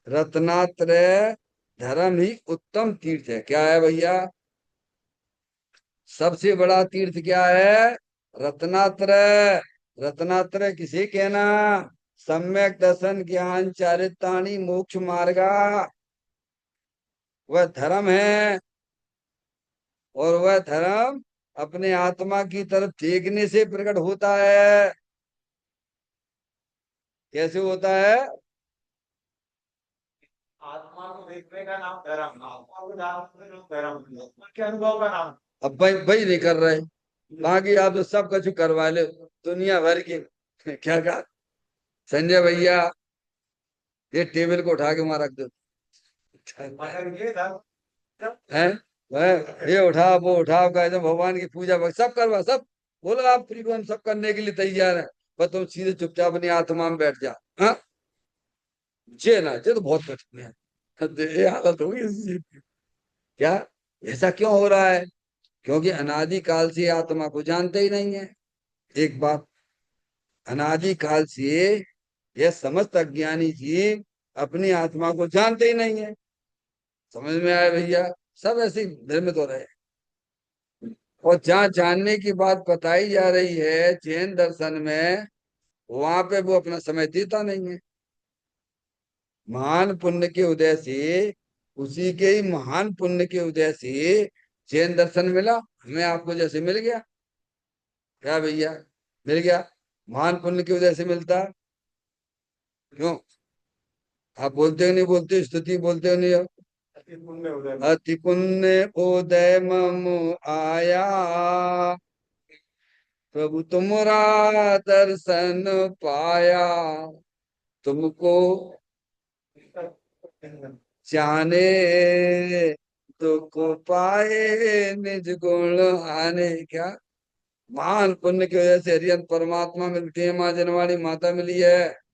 रत्नात्रय धर्म ही उत्तम तीर्थ है। क्या है भैया? सबसे बड़ा तीर्थ क्या है? रत्नात्रय। रत्नात्रय किसे कहना? सम्यक दर्शन ज्ञान चारितानी मोक्ष मार्गा, वह धर्म है। और वह धर्म अपने आत्मा की तरफ देखने से प्रकट होता है। कैसे होता है? आत्मा को देखने का नाम धर्म, आत्मा को जानने का नाम धर्म, आत्मा के अनुभव का नाम। अब भाई भाई नहीं कर रहे, बाकी आप तो सब कुछ करवा ले दुनिया भर की। क्या कहा संजय भैया? ये टेबल को उठा के वहां रख दो। मगर ये धर्म है ये उठाओ वो उठाओ, कहते भगवान की पूजा सब करवा सब। बोलो आप फ्री को, हम सब करने के लिए तैयार है, पर तुम सीधे चुपचाप अपनी आत्मा में बैठ जा। हाँ, ये ना ये तो बहुत कठिन है। ये हालत होगी इसकी। क्या? ऐसा क्यों हो रहा है? क्योंकि अनादि काल से आत्मा को जानते ही नहीं है। एक बात, अनादि काल से यह समस्त अज्ञानी जीव अपनी आत्मा को जानते ही नहीं है। समझ में आया भैया? सब ऐसे ही भ्रमित हो रहे हैं। और जहाँ जानने की बात बताई जा रही है जैन दर्शन में, वहां पे वो अपना समय देता नहीं है। महान पुण्य के उदय से, उसी के ही महान पुण्य के उदय से जैन दर्शन मिला हमें, आपको जैसे मिल गया। क्या भैया? मिल गया। महान पुण्य की वजह से मिलता। क्यों? आप बोलते हो नहीं बोलते, स्तुति बोलते हो नहीं हो? अति पुण्य उदय। अति पुण्य उदय मम आया, प्रभु तुम्हारा दर्शन पाया, तुमको जाने दुख पाए निज गुण आने। क्या? महान पुण्य की वजह से हरिहर परमात्मा मिलती है, माँ जनवाणी माता मिली है।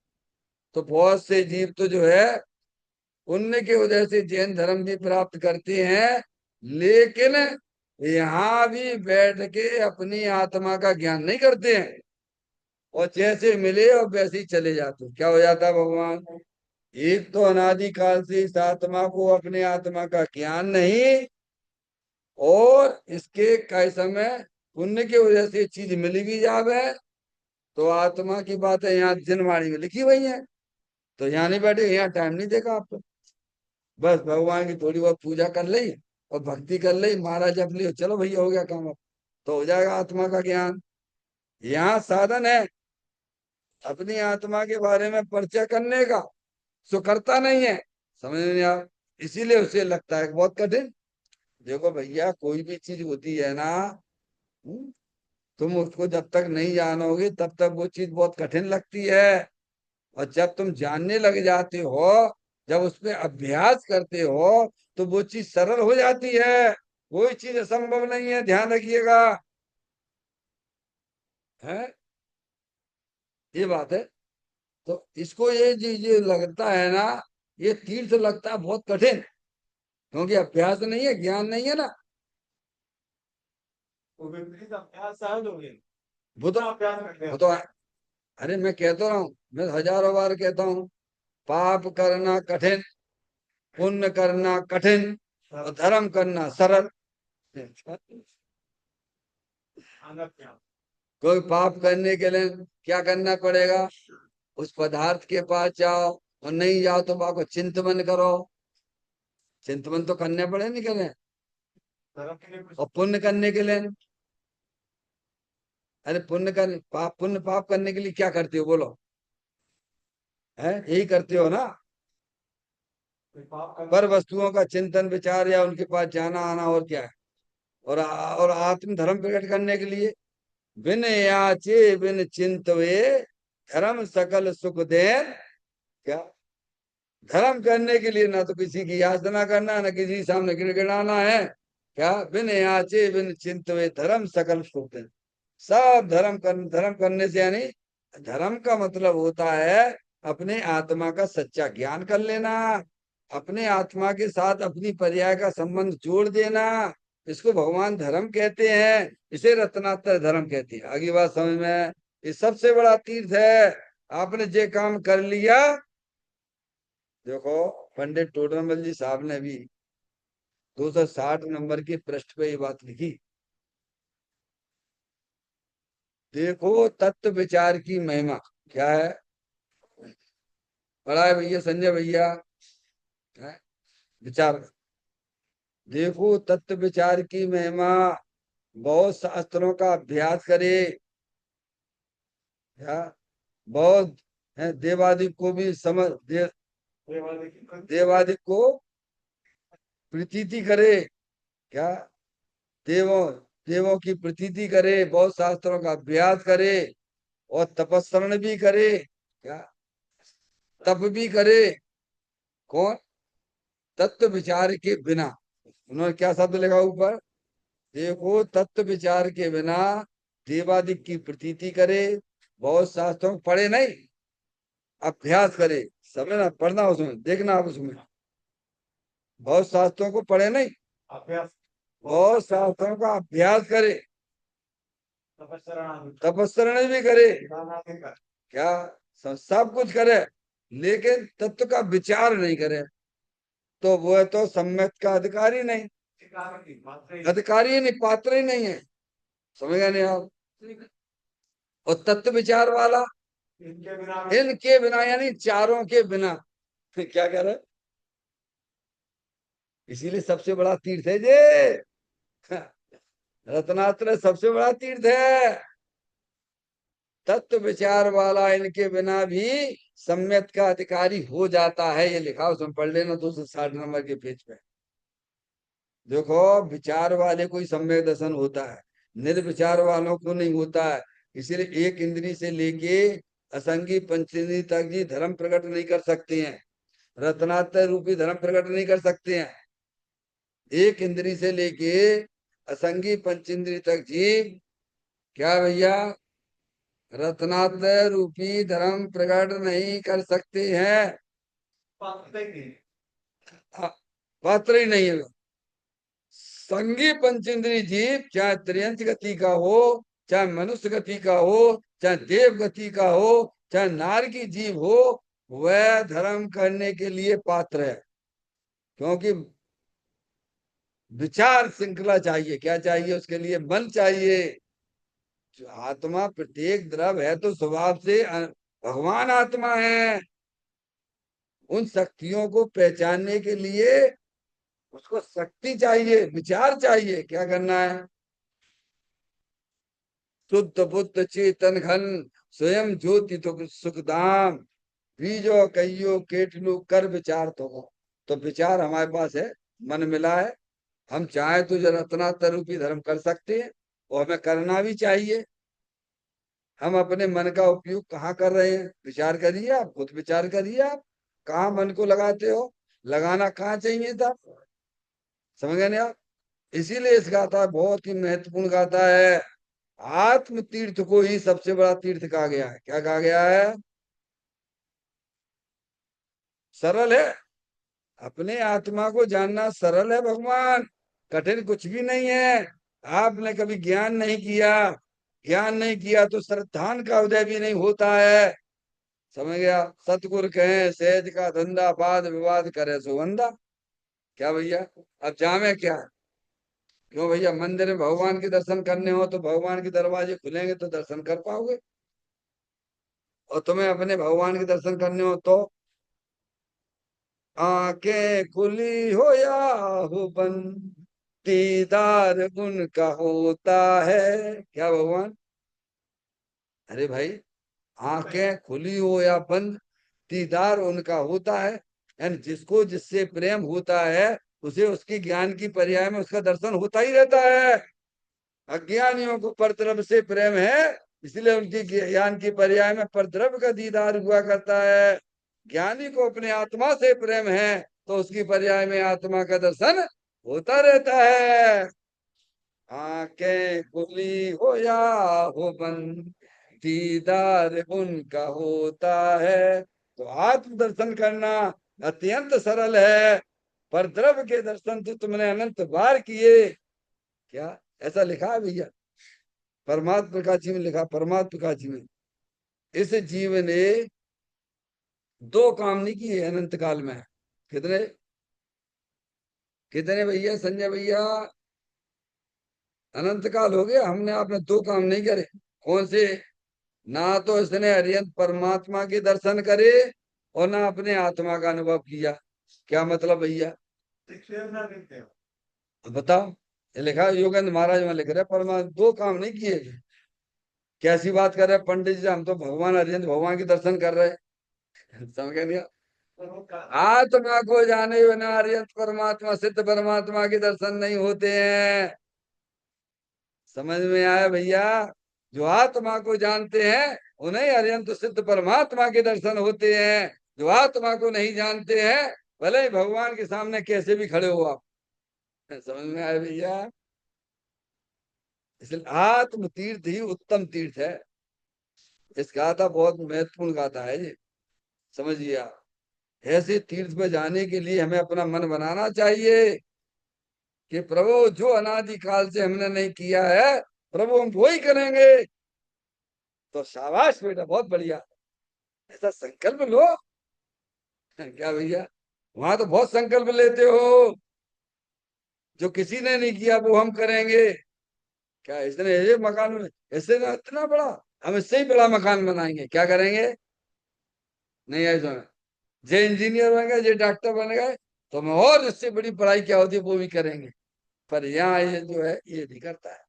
तो बहुत से जीव तो जो है पुण्य की वजह से जैन धर्म भी प्राप्त करते हैं, लेकिन यहाँ भी बैठ के अपनी आत्मा का ज्ञान नहीं करते हैं, और जैसे मिले और वैसे ही चले जाते हैं। क्या हो जाता है भगवान? एक तो अनादि काल से इस आत्मा को अपने आत्मा का ज्ञान नहीं, और इसके कई समय पुण्य की वजह से चीज मिल भी जावे, तो आत्मा की बातें यहाँ जिनवाणी में लिखी हुई है, तो यहाँ नहीं बैठे, यहाँ टाइम नहीं देगा आपको। बस भगवान की थोड़ी बहुत पूजा कर ली और भक्ति कर ली, महाराज जप लियो, चलो भैया हो गया काम, अब तो हो जाएगा आत्मा का ज्ञान। यहाँ साधन है अपनी आत्मा के बारे में परिचय करने का, सो करता नहीं है। समझ नहीं आ, इसीलिए उसे लगता है बहुत कठिन। देखो भैया, कोई भी चीज होती है ना, हम्म, तुम उसको जब तक नहीं जानोगे तब तक वो चीज बहुत कठिन लगती है, और जब तुम जानने लग जाते हो, जब उसमें अभ्यास करते हो, तो वो चीज सरल हो जाती है। कोई चीज असंभव नहीं है, ध्यान रखिएगा। है, ये बात है। तो इसको ये चीज लगता है ना, ये तीर्थ लगता है बहुत कठिन, क्योंकि अभ्यास नहीं है, ज्ञान नहीं है ना। वो विपरीत अभ्यास सहज हो गए। वो तो कितना अभ्यास करते वो हैं? तो अरे मैं कहता रहा हूँ, मैं हजारों बार कहता हूँ, पाप करना कठिन, पुण्य करना कठिन, और धर्म करना सरल। अनभ्यास। कोई पाप करने के लिए क्या करना पड़ेगा? उस पदार्थ के पास जाओ, और नहीं जाओ तो वहां को चिंतन करो। चिंतन तो करने पड़े नहीं करें। धर्म के लिए कुछ और पुण्य करने के लिए, अरे पुण्य कर पाप, पुण्य पाप करने के लिए क्या करते हो बोलो? है, यही करते हो ना। कोई पाप करना। पर वस्तुओं का चिंतन विचार या उनके पास जाना आना, और क्या है? और आत्म धर्म प्रकट करने के लिए, बिन याचे बिन चिंतवे धर्म सकल सुख दे। क्या? धर्म करने के लिए ना तो किसी की याचना करना, ना किसी के सामने गिड़गिड़ाना है। क्या? बिन याचे बिन चिंतवे धर्म सकल सुख दे। सब धर्म करने से, यानी धर्म का मतलब होता है अपने आत्मा का सच्चा ज्ञान कर लेना, अपने आत्मा के साथ अपनी पर्याय का संबंध जोड़ देना, इसको भगवान धर्म कहते हैं, इसे रत्नात्रय धर्म कहते हैं। आगे बात समझ में? ये सबसे बड़ा तीर्थ है। आपने जे काम कर लिया, देखो पंडित टोडरमल जी साहब ने भी 260 नंबर के पृष्ठ पे ये बात लिखी। देखो तत्व विचार की महिमा क्या है, पढ़ा है भैया संजय भैया? है? विचार देखो तत्व विचार की महिमा, बहुत शास्त्रों का अभ्यास करे, क्या बहुत है, देवादिक को भी समझ देवादिक को प्रतीति करे, क्या देवों देवों की प्रतीति करे, बहुत शास्त्रों का अभ्यास करे, और तपस्सरण भी करे, क्या तप भी करे। कौन? तत्व विचार के बिना। उन्होंने क्या शब्द लगा ऊपर? देखो तत्व विचार के बिना देवादिक की प्रतीति करे, बहुत शास्त्रों को पढ़े नहीं, अभ्यास करे। समझना, पढ़ना उसमें, देखना आप उसमें, बहुत शास्त्रों को पढ़े नहीं, अभ्यास बहुत शास्त्रों का अभ्यास करे, तपस्या तपस्सरण भी करे, कर क्या सब कुछ करे, लेकिन तत्व का विचार नहीं करे, तो वो तो सम्यक का अधिकारी नहीं, अधिकारी ही नहीं, पात्र ही नहीं है। समझ गए नहीं आप? और तत्व विचार वाला इनके बिना, यानी चारों के बिना क्या कह रहे? इसीलिए सबसे बड़ा तीर्थ है ये रत्नात्रय, सबसे बड़ा तीर्थ है। तत्व विचार वाला इनके बिना भी सम्यक का अधिकारी हो जाता है, ये लिखा उसमें, पढ़ लेना 260 नंबर के पेज पे। देखो विचार वाले को ही सम्यक दर्शन होता है, निर्विचार वालों को नहीं होता है। इसीलिए एक इंद्री से लेके असंगी पंचेंद्री तक जी धर्म प्रकट नहीं कर सकते हैं, रत्नात्रय रूपी धर्म प्रकट नहीं कर सकते हैं। एक इंद्री से लेके असंगी पंचेंद्री तक जीव, क्या भैया, रत्नात्रय रूपी धर्म प्रकट नहीं कर सकते हैं, पात्र ही नहीं है। संगी पंचेंद्री जीव चाहे त्रियंच गति का हो, चाहे मनुष्य गति का हो, चाहे देव गति का हो, चाहे नार की जीव हो, वह धर्म करने के लिए पात्र है। क्योंकि विचार श्रृंखला चाहिए, क्या चाहिए उसके लिए? मन चाहिए। जो आत्मा प्रत्येक द्रव है तो स्वभाव से भगवान आत्मा है। उन शक्तियों को पहचानने के लिए उसको शक्ति चाहिए, विचार चाहिए। क्या करना है? शुद्ध बुद्ध चेतन घन स्वयं ज्योति तो सुखधाम, बीजो कहियो केटलू कर विचार तो विचार हमारे पास है, मन मिला है। हम चाहे तो जो रत्नात्तर रूपी धर्म कर सकते हैं, और हमें करना भी चाहिए। हम अपने मन का उपयोग कहाँ कर रहे हैं? विचार करिए, आप खुद विचार करिए, आप कहाँ मन को लगाते हो? लगाना कहाँ चाहिए था? समझ गए नहीं आप? इसीलिए इस गाथा बहुत ही महत्वपूर्ण गाथा है। आत्म तीर्थ को ही सबसे बड़ा तीर्थ कहा गया है। क्या कहा गया है? सरल है, अपने आत्मा को जानना सरल है भगवान, कठिन कुछ भी नहीं है। आपने कभी ज्ञान नहीं किया, ज्ञान नहीं किया तो श्रद्धान का उदय भी नहीं होता है। समझ गया? सतगुरु कहें सहज का धंधा, वाद विवाद करे सुगंधा। क्या भैया, अब जामे क्या? क्यों भैया, मंदिर में भगवान के दर्शन करने हो तो भगवान के दरवाजे खुलेंगे तो दर्शन कर पाओगे, और तुम्हें अपने भगवान के दर्शन करने हो तो आंखें खुली हो या हो बंद, दीदार उनका होता है। क्या भगवान? अरे भाई, आंखें खुली हो या बंद, दीदार उनका होता है। यानी जिसको जिससे प्रेम होता है, उसे उसकी ज्ञान की पर्याय में उसका दर्शन होता ही रहता है। अज्ञानियों को परद्रव्य से प्रेम है, इसलिए उनकी ज्ञान की पर्याय में परद्रव्य का दीदार हुआ करता है। ज्ञानी को अपने आत्मा से प्रेम है, तो उसकी पर्याय में आत्मा का दर्शन होता रहता है। आंखें खुली हो या हो बंद, दीदार उनका होता है। तो आत्म दर्शन करना अत्यंत सरल है, पर द्रव्य के दर्शन तो तुमने अनंत बार किए। क्या ऐसा लिखा है भैया? परमात्मा प्रकाश जी में लिखा, परमात्मा प्रकाश जी में। इस जीव ने दो काम नहीं किए अनंत काल में। कितने? कितने भैया संजय भैया? अनंत काल हो गया, हमने आपने दो काम नहीं करे। कौन से? ना तो इसने हरियंत परमात्मा के दर्शन करे और ना अपने आत्मा का अनुभव किया। क्या मतलब भैया? बताओ। ये लिखा है, योगेंद्र महाराज में लिख रहे परमात्मा दो काम नहीं किए। कैसी बात कर रहे हैं पंडित जी? हम तो भगवान हरियंत भगवान के दर्शन कर रहे हैं। समझ गए नहीं? आत्मा को जाने बिना हरियंत परमात्मा सिद्ध परमात्मा के दर्शन नहीं होते हैं। समझ में आया भैया? जो आत्मा को जानते हैं उन्हें अरिहंत सिद्ध परमात्मा के दर्शन होते हैं। जो आत्मा को नहीं जानते हैं, भले ही भगवान के सामने कैसे भी खड़े हो आप। समझ में आया भैया? इसलिए आत्म तीर्थ ही उत्तम तीर्थ है। इस गाथा बहुत महत्वपूर्ण गाथा है ये, समझिए आप। ऐसे तीर्थ पे जाने के लिए हमें अपना मन बनाना चाहिए कि प्रभु जो अनादि काल से हमने नहीं किया है, प्रभु हम वो ही करेंगे। तो शाबाश बेटा, बहुत बढ़िया। ऐसा संकल्प लो। क्या भैया? वहां तो बहुत संकल्प लेते हो, जो किसी ने नहीं किया वो हम करेंगे। क्या इसने ये मकान में इससे ना इतना बड़ा, हम इससे ही बड़ा मकान बनाएंगे। क्या करेंगे? नहीं ऐसा। जे इंजीनियर बन गए, जे डॉक्टर बन गए, तो हम और इससे बड़ी पढ़ाई क्या होती है वो भी करेंगे। पर यहाँ ये जो है ये नहीं करता है।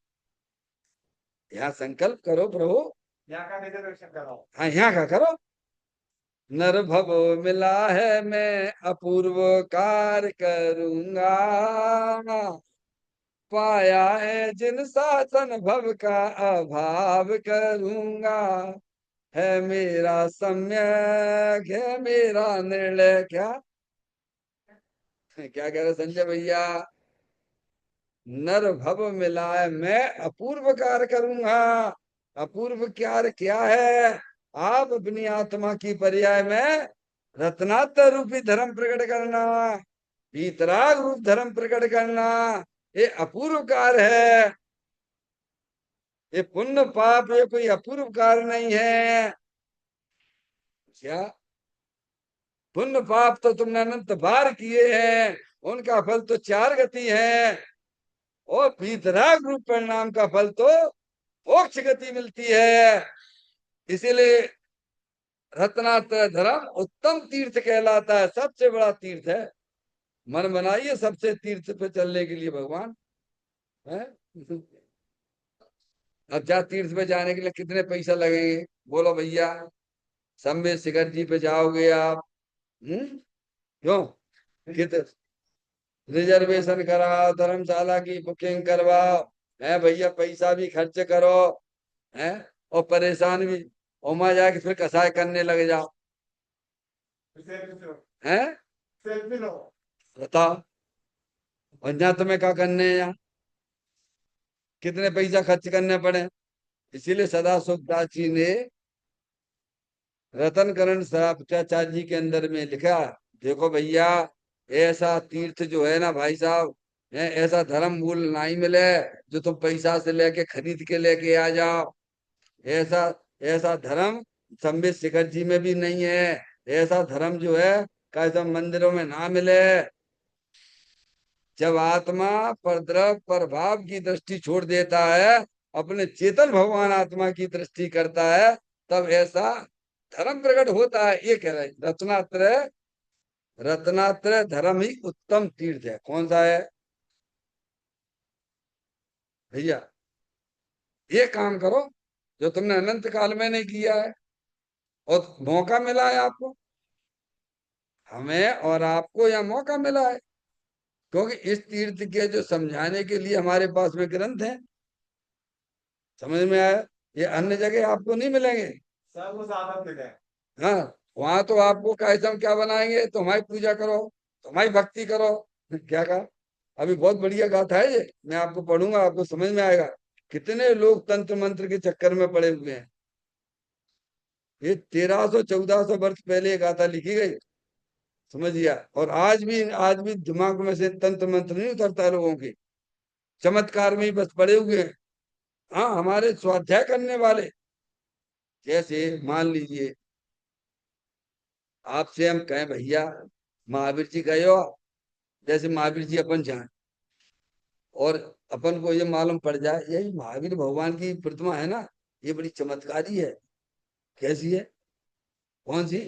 यहाँ संकल्प करो प्रभु। यहाँ का रिजर्वेशन कराओ। हाँ, यहाँ का करो। नर भव मिला है मैं अपूर्व कार्य करूंगा, पाया है जिन साधन भव का अभाव करूंगा, है मेरा सम्यक है मेरा निर्णय। क्या क्या कह रहे संजय भैया? नर भव मिलाए मैं अपूर्व कार्य करूंगा। अपूर्व कार्य क्या है? आप अपनी आत्मा की पर्याय में रत्नात्म रूपी धर्म प्रकट करना, वीतराग रूप धर्म प्रकट करना, ये अपूर्व कार्य है। ये पुण्य पाप ये कोई अपूर्व कार्य नहीं है। क्या? पुण्य पाप तो तुमने अनंत बार किए हैं, उनका फल तो चार गति है। और वीतराग रूप परिणाम का फल तो मोक्ष गति मिलती है। इसीलिए रत्नात्रय धर्म उत्तम तीर्थ कहलाता है, सबसे बड़ा तीर्थ है। मन बनाइए सबसे तीर्थ पे चलने के लिए भगवान है। अब जा तीर्थ पे जाने के लिए कितने पैसा लगेंगे? बोलो भैया। शंभे शिखर जी पे जाओगे आप, क्यों? कित रिजर्वेशन कराओ, धर्मशाला की बुकिंग करवाओ, है भैया, पैसा भी खर्च करो, है, और परेशान भी। और वहां जाके फिर कसाई करने लग जाओ, है। सेल्फी लो। बताओ। और यहाँ तुम्हें क्या करने हैं? यहाँ कितने पैसा खर्च करने पड़े? इसीलिए सदा सुखदास जी ने रतन करण सराचार्य जी के अंदर में लिखा, देखो भैया, ऐसा तीर्थ जो है ना भाई साहब, ऐसा धर्म मूल नहीं मिले जो तुम पैसा से लेके खरीद के लेके आ जाओ। ऐसा ऐसा धर्म संबित शिखर जी में भी नहीं है। ऐसा धर्म जो है कैसे मंदिरों में ना मिले। जब आत्मा पर द्रव पर भाव की दृष्टि छोड़ देता है, अपने चेतन भगवान आत्मा की दृष्टि करता है, तब ऐसा धर्म प्रकट होता है। ये कह रहे हैं रत्नात्रय, रत्नात्रय धर्म ही उत्तम तीर्थ है। कौन सा है भैया? ये काम करो जो तुमने अनंत काल में नहीं किया है, और मौका मिला है आपको। हमें और आपको यह मौका मिला है, क्योंकि इस तीर्थ के जो समझाने के लिए हमारे पास में ग्रंथ है। समझ में आया? ये अन्य जगह आपको नहीं मिलेंगे। सब साधन मिले। हाँ, वहां तो आपको कैसे क्या बनाएंगे, तुम्हारी पूजा करो, तुम्हारी भक्ति करो। क्या कहा? अभी बहुत बढ़िया गाथा है ये, मैं आपको पढ़ूंगा, आपको समझ में आएगा। कितने लोग तंत्र मंत्र के चक्कर में पड़े हुए हैं। ये 1300 1400 वर्ष पहले ये गाथा लिखी गई। समझिए। और आज भी दिमाग में से तंत्र मंत्र नहीं उतरता लोगों के, चमत्कार में ही बस पड़े हुए हैं। हाँ, हमारे स्वाध्याय करने वाले, जैसे मान लीजिए आपसे हम कहें भैया महावीर जी गए हो आप? जैसे महावीर जी अपन जाए और अपन को ये मालूम पड़ जाए यही महावीर भगवान की प्रतिमा है ना, ये बड़ी चमत्कारी है। कैसी है? कौन सी?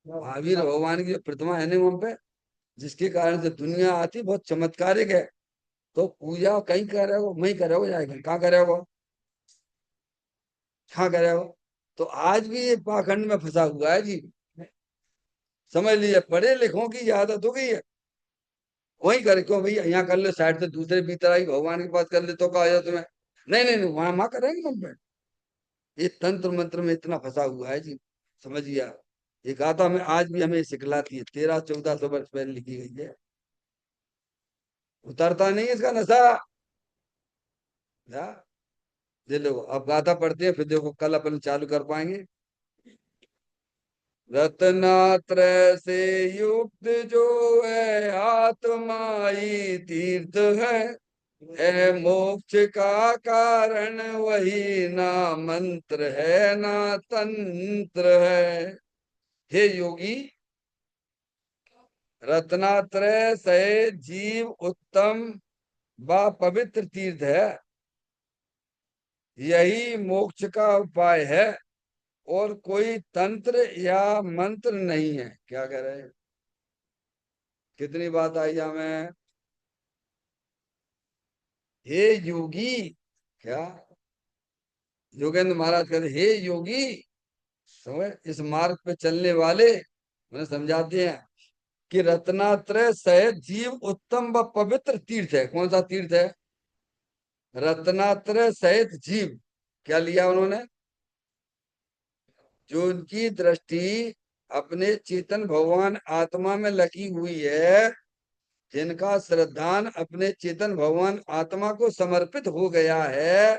महावीर भगवान की जो प्रतिमा है ना वहां पे, जिसके कारण से दुनिया आती बहुत चमत्कारिक है। तो पूजा कहीं कर रहे हो, वहीं कर रहे हो, जाएगा कहाँ कर रहे हो, कहाँ कर रहे हो? तो आज भी ये पाखंड में फंसा हुआ है जी। समझ लीजिए पढ़े लिखों की आदत हो गई है, वहीं कर, क्यों भैया यहाँ कर ले, साइड से दूसरे भीतर आई भगवान के पास कर ले तो कहा जाए तुम्हें, नहीं नहीं नहीं, वहां करेंगे तुम पे। ये तंत्र मंत्र में इतना फंसा हुआ है जी। समझिए आप, ये गाथा में आज भी हमें सिखलाती है, 1300-1400 वर्ष पहले लिखी गई है। उतरता नहीं इसका नशा। या ये लो, अब गाथा पढ़ते हैं, फिर देखो कल अपन चालू कर पाएंगे। रत्नात्रय से युक्त जो है आत्माई तीर्थ है, मोक्ष का कारण वही ना मंत्र है ना तंत्र है। हे योगी, रत्नात्रय से जीव उत्तम व पवित्र तीर्थ है, यही मोक्ष का उपाय है, और कोई तंत्र या मंत्र नहीं है। क्या कह रहे हैं? कितनी बात आई हमें। हे योगी, क्या योगेंद्र महाराज कहते हे योगी, समझ, इस मार्ग पे चलने वाले मैंने समझाते हैं कि रत्नात्रय सहित जीव उत्तम व पवित्र तीर्थ है। कौन सा तीर्थ है? रत्नात्रय सहित जीव। क्या लिया उन्होंने? जो उनकी दृष्टि अपने चेतन भगवान आत्मा में लगी हुई है, जिनका श्रद्धान अपने चेतन भगवान आत्मा को समर्पित हो गया है,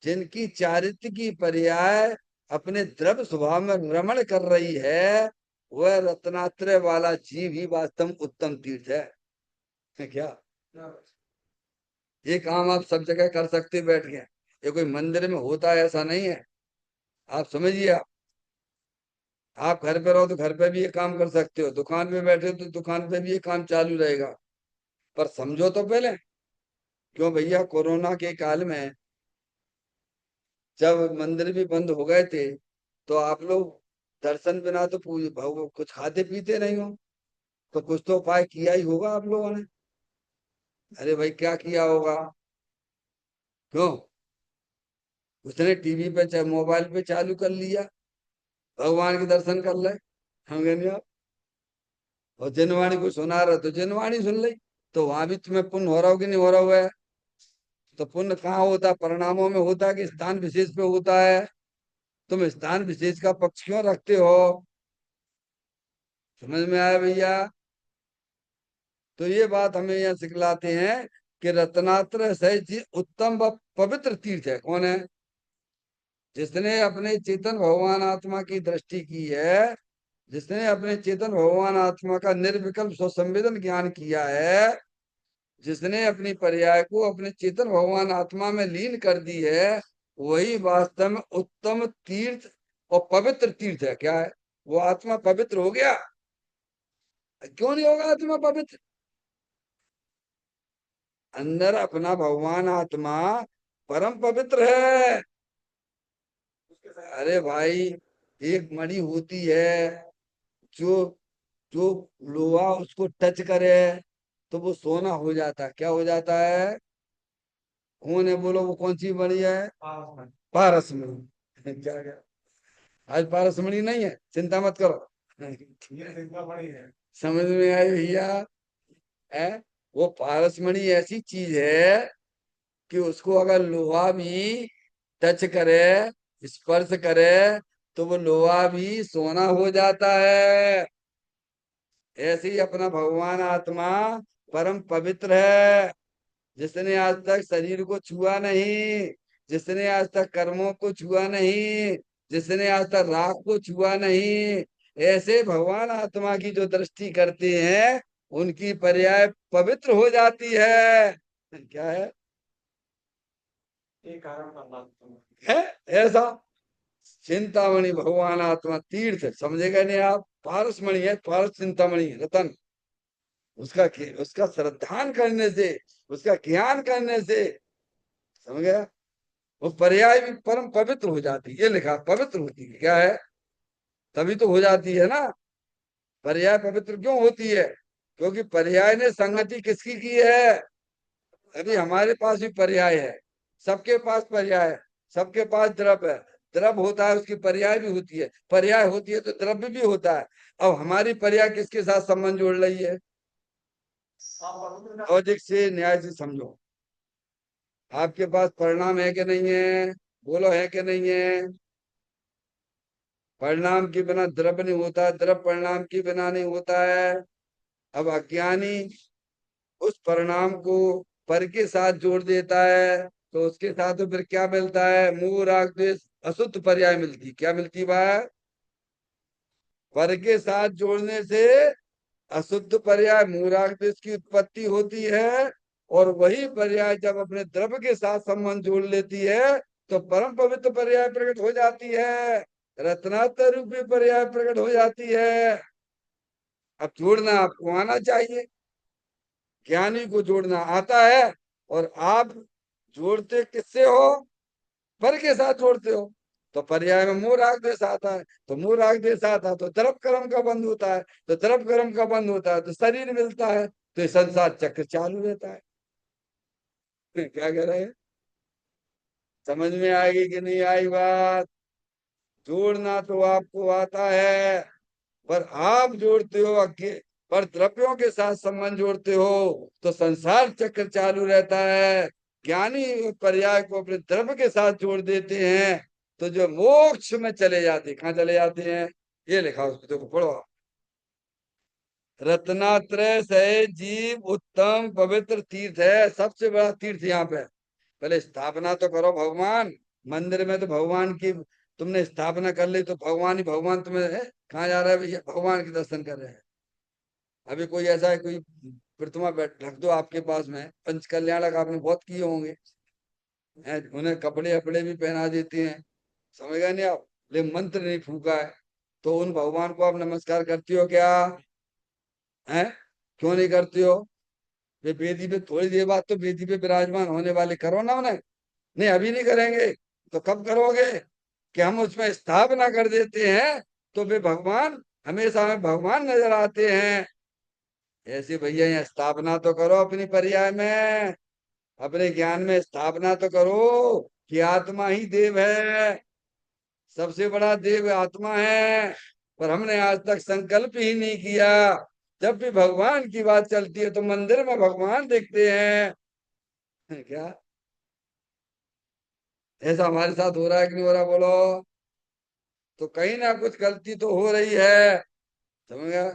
जिनकी चारित्र्य की पर्याय अपने द्रव्य स्वभाव में रमण कर रही है, वह रत्नात्रय वाला जीव ही वास्तव में उत्तम तीर्थ है क्या? ये काम आप सब जगह कर सकते बैठ के, ये कोई मंदिर में होता है ऐसा नहीं है। आप समझिए, आप घर पे रहो तो घर पे भी ये काम कर सकते हो, दुकान पे बैठे हो तो दुकान पे भी ये काम चालू रहेगा। पर समझो तो पहले। क्यों भैया, कोरोना के काल में जब मंदिर भी बंद हो गए थे, तो आप लोग दर्शन बिना तो कुछ खाते पीते नहीं हो, तो कुछ तो उपाय किया ही होगा आप लोगों ने। अरे भाई क्या किया होगा? क्यों? उसने टीवी पे चाहे मोबाइल पे चालू कर लिया, भगवान के दर्शन कर ले, हम कहने आप। और जिनवाणी को सुना रहे तो जिनवाणी सुन ली, तो वहां भी तुम्हें पुण्य हो रहा हो कि नहीं हो रहा हुआ है? तो पुण्य कहाँ होता है? परिणामों में होता है कि स्थान विशेष पे होता है? तुम स्थान विशेष का पक्ष क्यों रखते हो? समझ में आया भैया? तो ये बात हमें यहाँ सिखलाते हैं कि रत्नात्रय सहित जी उत्तम व पवित्र तीर्थ है। कौन है? जिसने अपने चेतन भगवान आत्मा की दृष्टि की है, जिसने अपने चेतन भगवान आत्मा का निर्विकल्प स्वसंवेदन ज्ञान किया है, जिसने अपनी पर्याय को अपने चेतन भगवान आत्मा में लीन कर दी है, वही वास्तव में उत्तम तीर्थ और पवित्र तीर्थ है। क्या है? वो आत्मा पवित्र हो गया। क्यों नहीं होगा आत्मा पवित्र? अंदर अपना भगवान आत्मा परम पवित्र है। अरे भाई, एक मणि होती है, जो जो लोहा उसको टच करे तो वो सोना हो जाता है। क्या हो जाता है? कौन है बोलो, वो कौन सी मणि है? पारसमणि। क्या क्या? आज पारसमणि नहीं है, चिंता मत करो। समझ में आई भैया? है, वो पारसमणि ऐसी चीज है कि उसको अगर लोहा भी टच करे, स्पर्श करे, तो वो लोहा भी सोना हो जाता है। ऐसे ही अपना भगवान आत्मा परम पवित्र है, जिसने आज तक शरीर को छुआ नहीं, जिसने आज तक कर्मों को छुआ नहीं, जिसने आज तक राख को छुआ नहीं, ऐसे भगवान आत्मा की जो दृष्टि करते हैं उनकी पर्याय पवित्र हो जाती है। क्या ये कारण परमात्मा है ऐसा। चिंतामणि भगवान आत्मा तीर्थ समझेगा नहीं आप। पारसमणि है, पारस चिंतामणि रतन। उसका उसका श्रद्धान करने से, उसका ज्ञान करने से, समझ गया, वो पर्याय भी परम पवित्र हो जाती है। ये लिखा पवित्र होती है, क्या है, तभी तो हो जाती है ना। पर्याय पवित्र क्यों होती है? क्योंकि पर्याय ने संगति किसकी की है? अभी हमारे पास भी पर्याय है, सबके पास पर्याय है, सबके पास द्रव है। द्रव होता है, उसकी पर्याय भी होती है, पर्याय होती है तो द्रव्य भी होता है। अब हमारी पर्याय किसके साथ संबंध जोड़ रही है? लॉजिक से, न्याय से समझो। आपके पास परिणाम है कि नहीं है? बोलो, है कि नहीं है? परिणाम के बिना द्रव्य नहीं होता, द्रव्य परिणाम के बिना नहीं होता है। अब अज्ञानी उस परिणाम को पर के साथ जोड़ देता है, तो उसके साथ तो फिर क्या मिलता है? मोह राग द्वेष अशुद्ध पर्याय मिलती। क्या मिलती बात? पर के साथ जोड़ने से अशुद्ध पर्याय मोह राग द्वेष की उत्पत्ति होती है। और वही पर्याय जब अपने द्रव्य के साथ संबंध जोड़ लेती है तो परम पवित्र पर्याय प्रकट हो जाती है, रत्नातर रूपी पर्याय प्रकट हो जाती है। अब जोड़ना आपको आना चाहिए, ज्ञानी को जोड़ना आता है। और आप जोड़ते किससे हो? पर के साथ जोड़ते हो। तो पर्याय में मोह राग द्वेष आता है, तो मोह राग द्वेष आता है तो द्रव्य कर्म का बंध होता है, तो द्रव्य कर्म का बंध होता है तो शरीर मिलता है, तो ये संसार चक्र चालू रहता है। क्या कह रहे हैं? समझ में आएगी कि नहीं आई बात? जोड़ना तो आपको आता है, पर आप जोड़ते हो पर द्रव्यों के साथ संबंध जोड़ते हो तो संसार चक्र चालू रहता है। ज्ञानी पर्याय को अपने द्रव्य के साथ जोड़ देते हैं तो जो मोक्ष में चले जाते हैं। कहाँ चले जाते हैं? ये लिखा उसको, देखो पढ़ो। रत्नात्रय से जीव उत्तम पवित्र तीर्थ है, सबसे बड़ा तीर्थ यहाँ पे। पहले स्थापना तो करो भगवान। मंदिर में तो भगवान की तुमने स्थापना कर ली तो भगवान ही भगवान तुम्हें है। कहाँ जा रहा है भैया? भगवान के दर्शन कर रहे हैं। अभी कोई ऐसा है, कोई प्रतिमा ढक दो आपके पास में, पंच कल्याणक आपने बहुत किए होंगे हैं, उन्हें कपड़े वपड़े भी पहना देते हैं, समझ नहीं आप, लेकिन मंत्र नहीं फूका है। तो उन भगवान को आप नमस्कार करती हो क्या? है? क्यों नहीं करती हो? वे वेदी पे थोड़ी देर बाद तो वेदी पे विराजमान होने वाले करो ना उन्हें। नहीं अभी नहीं करेंगे तो कब करोगे? कि हम उसमें स्थापना कर देते हैं तो वे भगवान हमेशा हमें भगवान नजर आते हैं। ऐसे भैया यहाँ स्थापना तो करो अपनी पर्याय में, अपने ज्ञान में स्थापना तो करो कि आत्मा ही देव है, सबसे बड़ा देव आत्मा है। पर हमने आज तक संकल्प ही नहीं किया। जब भी भगवान की बात चलती है तो मंदिर में भगवान देखते हैं। क्या ऐसा हमारे साथ हो रहा है कि नहीं हो रहा? बोलो। तो कहीं ना कुछ गलती तो हो रही है, समझ गया?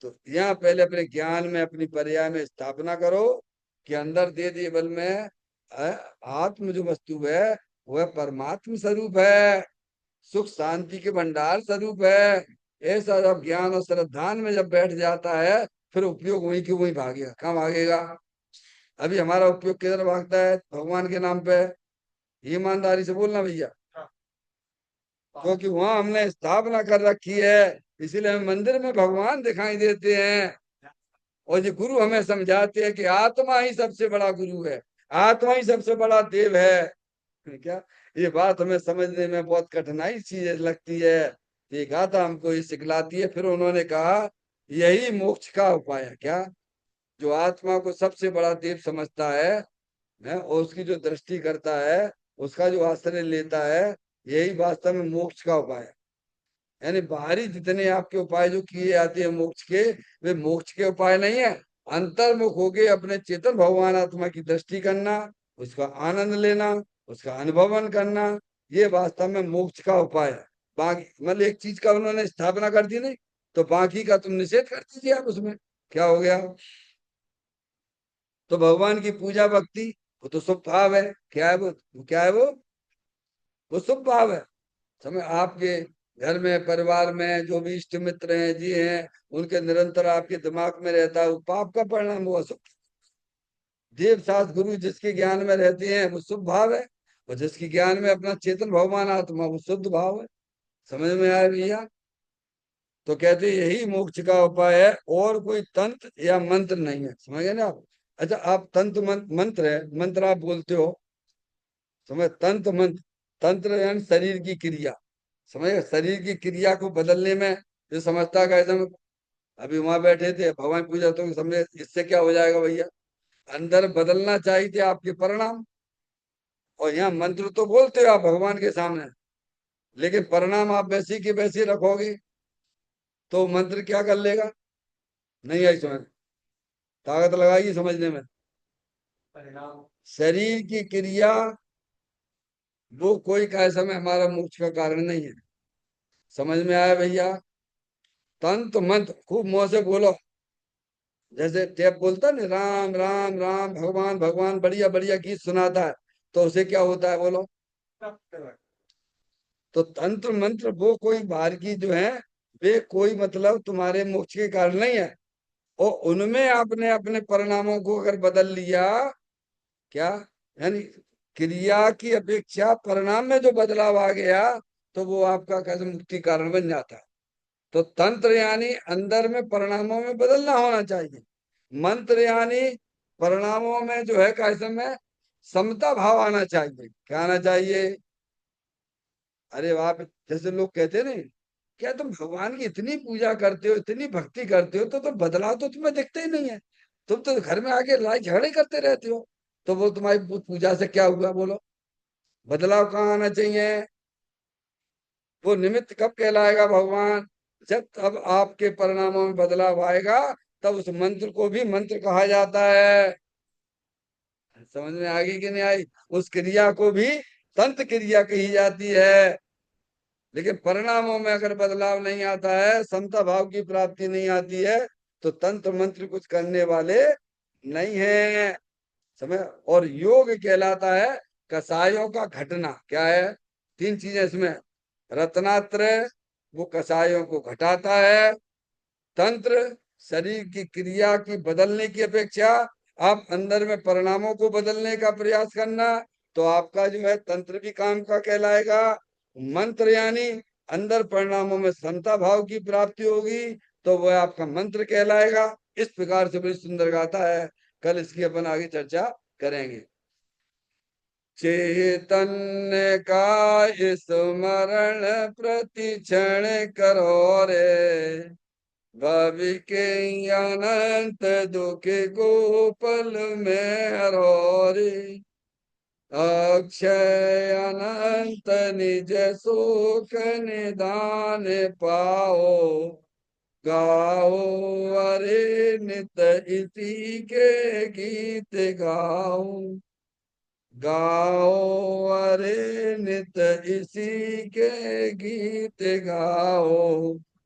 तो यहाँ पहले अपने ज्ञान में अपनी पर्याय में स्थापना करो कि अंदर दे देवल में आत्म जो वस्तु है वह परमात्म स्वरूप है, सुख शांति के भंडार स्वरूप है। ऐसा जब ज्ञान और श्रद्धान में जब बैठ जाता है फिर उपयोग वहीं के वहीं भागेगा। कहाँ भागेगा? अभी हमारा उपयोग किधर भागता है? भगवान के नाम पे। ईमानदारी से बोलना भैया, क्योंकि वहां हमने स्थापना कर रखी है, इसीलिए हमें मंदिर में भगवान दिखाई देते हैं। और ये गुरु हमें समझाते हैं कि आत्मा ही सबसे बड़ा गुरु है, आत्मा ही सबसे बड़ा देव है। क्या ये बात हमें समझने में बहुत कठिनाई चीज लगती है। ये गाथा हमको ये सिखलाती है। फिर उन्होंने कहा यही मोक्ष का उपाय है। क्या? जो आत्मा को सबसे बड़ा देव समझता है और उसकी जो दृष्टि करता है, उसका जो आश्रय लेता है, यही वास्तव में मोक्ष का उपाय है। यानी बाहरी जितने आपके उपाय जो किए जाते हैं मोक्ष के, वे मोक्ष के उपाय नहीं है। अंतर्मुख होके अपने चेतन भगवान आत्मा की दृष्टि करना, उसका आनंद लेना, उसका अनुभवन करना, ये वास्तव में मोक्ष का उपाय है। बाकी मतलब एक चीज का उन्होंने स्थापना कर दी नहीं तो बाकी का तुम निषेध कर दीजिए आप उसमें, क्या हो गया? तो भगवान की पूजा भक्ति वो तो शुभ भाव है। क्या है वो? क्या है वो? वो शुभ भाव है। समय आपके घर में परिवार में जो भी इष्ट मित्र हैं जी हैं, उनके निरंतर आपके दिमाग में रहता है, वो पाप का परिणाम हुआ। सब देव शास्त्र गुरु जिसके ज्ञान में रहते हैं वो शुभ भाव है, और जिसके ज्ञान में अपना चेतन भगवान आत्मा वो शुद्ध भाव है। समझ में आया भैया? तो कहते हैं यही मोक्ष का उपाय है, और कोई तंत्र या मंत्र नहीं है। समझ गए ना आप? अच्छा, आप तंत्र मंत्र है, मंत्र आप बोलते हो, समझ? तंत्र मंत्र, तंत्र यानी शरीर की क्रिया। समझ गए? शरीर की क्रिया को बदलने में जो समझता का एकदम, अभी वहां बैठे थे भगवान पूजा, तो समझे इससे क्या हो जाएगा भैया? अंदर बदलना चाहिए थे आपके परिणाम, और यहाँ मंत्र तो बोलते हो आप भगवान के सामने, लेकिन परिणाम आप वैसी के वैसी रखोगे, तो मंत्र क्या कर लेगा? नहीं आई समझ? ताकत लगाइए समझने में। परिणाम। शरीर की क्रिया वो कोई का समय हमारा मोक्ष का कारण नहीं है। समझ में आया भैया? तंत्र मंत्र खूब मुंह से बोलो, जैसे टेप बोलता है ना, राम राम राम, भगवान भगवान, बढ़िया बढ़िया गीत सुनाता है, तो उसे क्या होता है बोलो? तो तंत्र मंत्र वो कोई बाहर की जो है, वे कोई मतलब तुम्हारे मोक्ष के कारण नहीं है। और उनमें आपने अपने परिणामों को अगर बदल लिया, क्या यानी क्रिया की अपेक्षा परिणाम में जो बदलाव आ गया, तो वो आपका कैसे मुक्ति कारण बन जाता है। तो तंत्र यानी अंदर में परिणामों में बदलना होना चाहिए। मंत्र यानी परिणामों में जो है कैसे में समता भाव आना चाहिए। क्या आना चाहिए? अरे आप जैसे लोग कहते हैं ना, क्या तुम भगवान की इतनी पूजा करते हो, इतनी भक्ति करते हो, तो बदलाव तो तुम्हें दिखते ही नहीं है। तुम तो घर में आके लड़ाई झगड़े करते रहते हो, तो वो तुम्हारी पूजा से क्या हुआ बोलो? बदलाव कहाँ आना चाहिए? वो निमित्त कब कहलाएगा भगवान? जब तब आपके परिणामों में बदलाव आएगा, तब उस मंत्र को भी मंत्र कहा जाता है। समझ में आ गई कि नहीं आई? उस क्रिया को भी तंत्र क्रिया कही जाती है। लेकिन परिणामों में अगर बदलाव नहीं आता है, समता भाव की प्राप्ति नहीं आती है, तो तंत्र मंत्र कुछ करने वाले नहीं है। समझ? और योग कहलाता है कसायों का घटना। क्या है? तीन चीजें इसमें। रत्नात्रय वो कसायों को घटाता है। तंत्र शरीर की क्रिया की बदलने की अपेक्षा आप अंदर में परिणामों को बदलने का प्रयास करना, तो आपका जो है तंत्र भी काम का कहलाएगा। मंत्र यानी अंदर परिणामों में समता भाव की प्राप्ति होगी, तो वह आपका मंत्र कहलाएगा। इस प्रकार से बड़ी सुंदर गाथा है। कल इसकी अपन आगे चर्चा करेंगे। चैतन्य का स्मरण प्रति क्षण करो रे, भावी के अनंत दुख गोपल में हरो रे। अक्षय अनंत निज सुख निदान पाओ, गाओ अरे नित इसी के गीत गाओ, गाओ अरे नित इसी के गीत गाओ।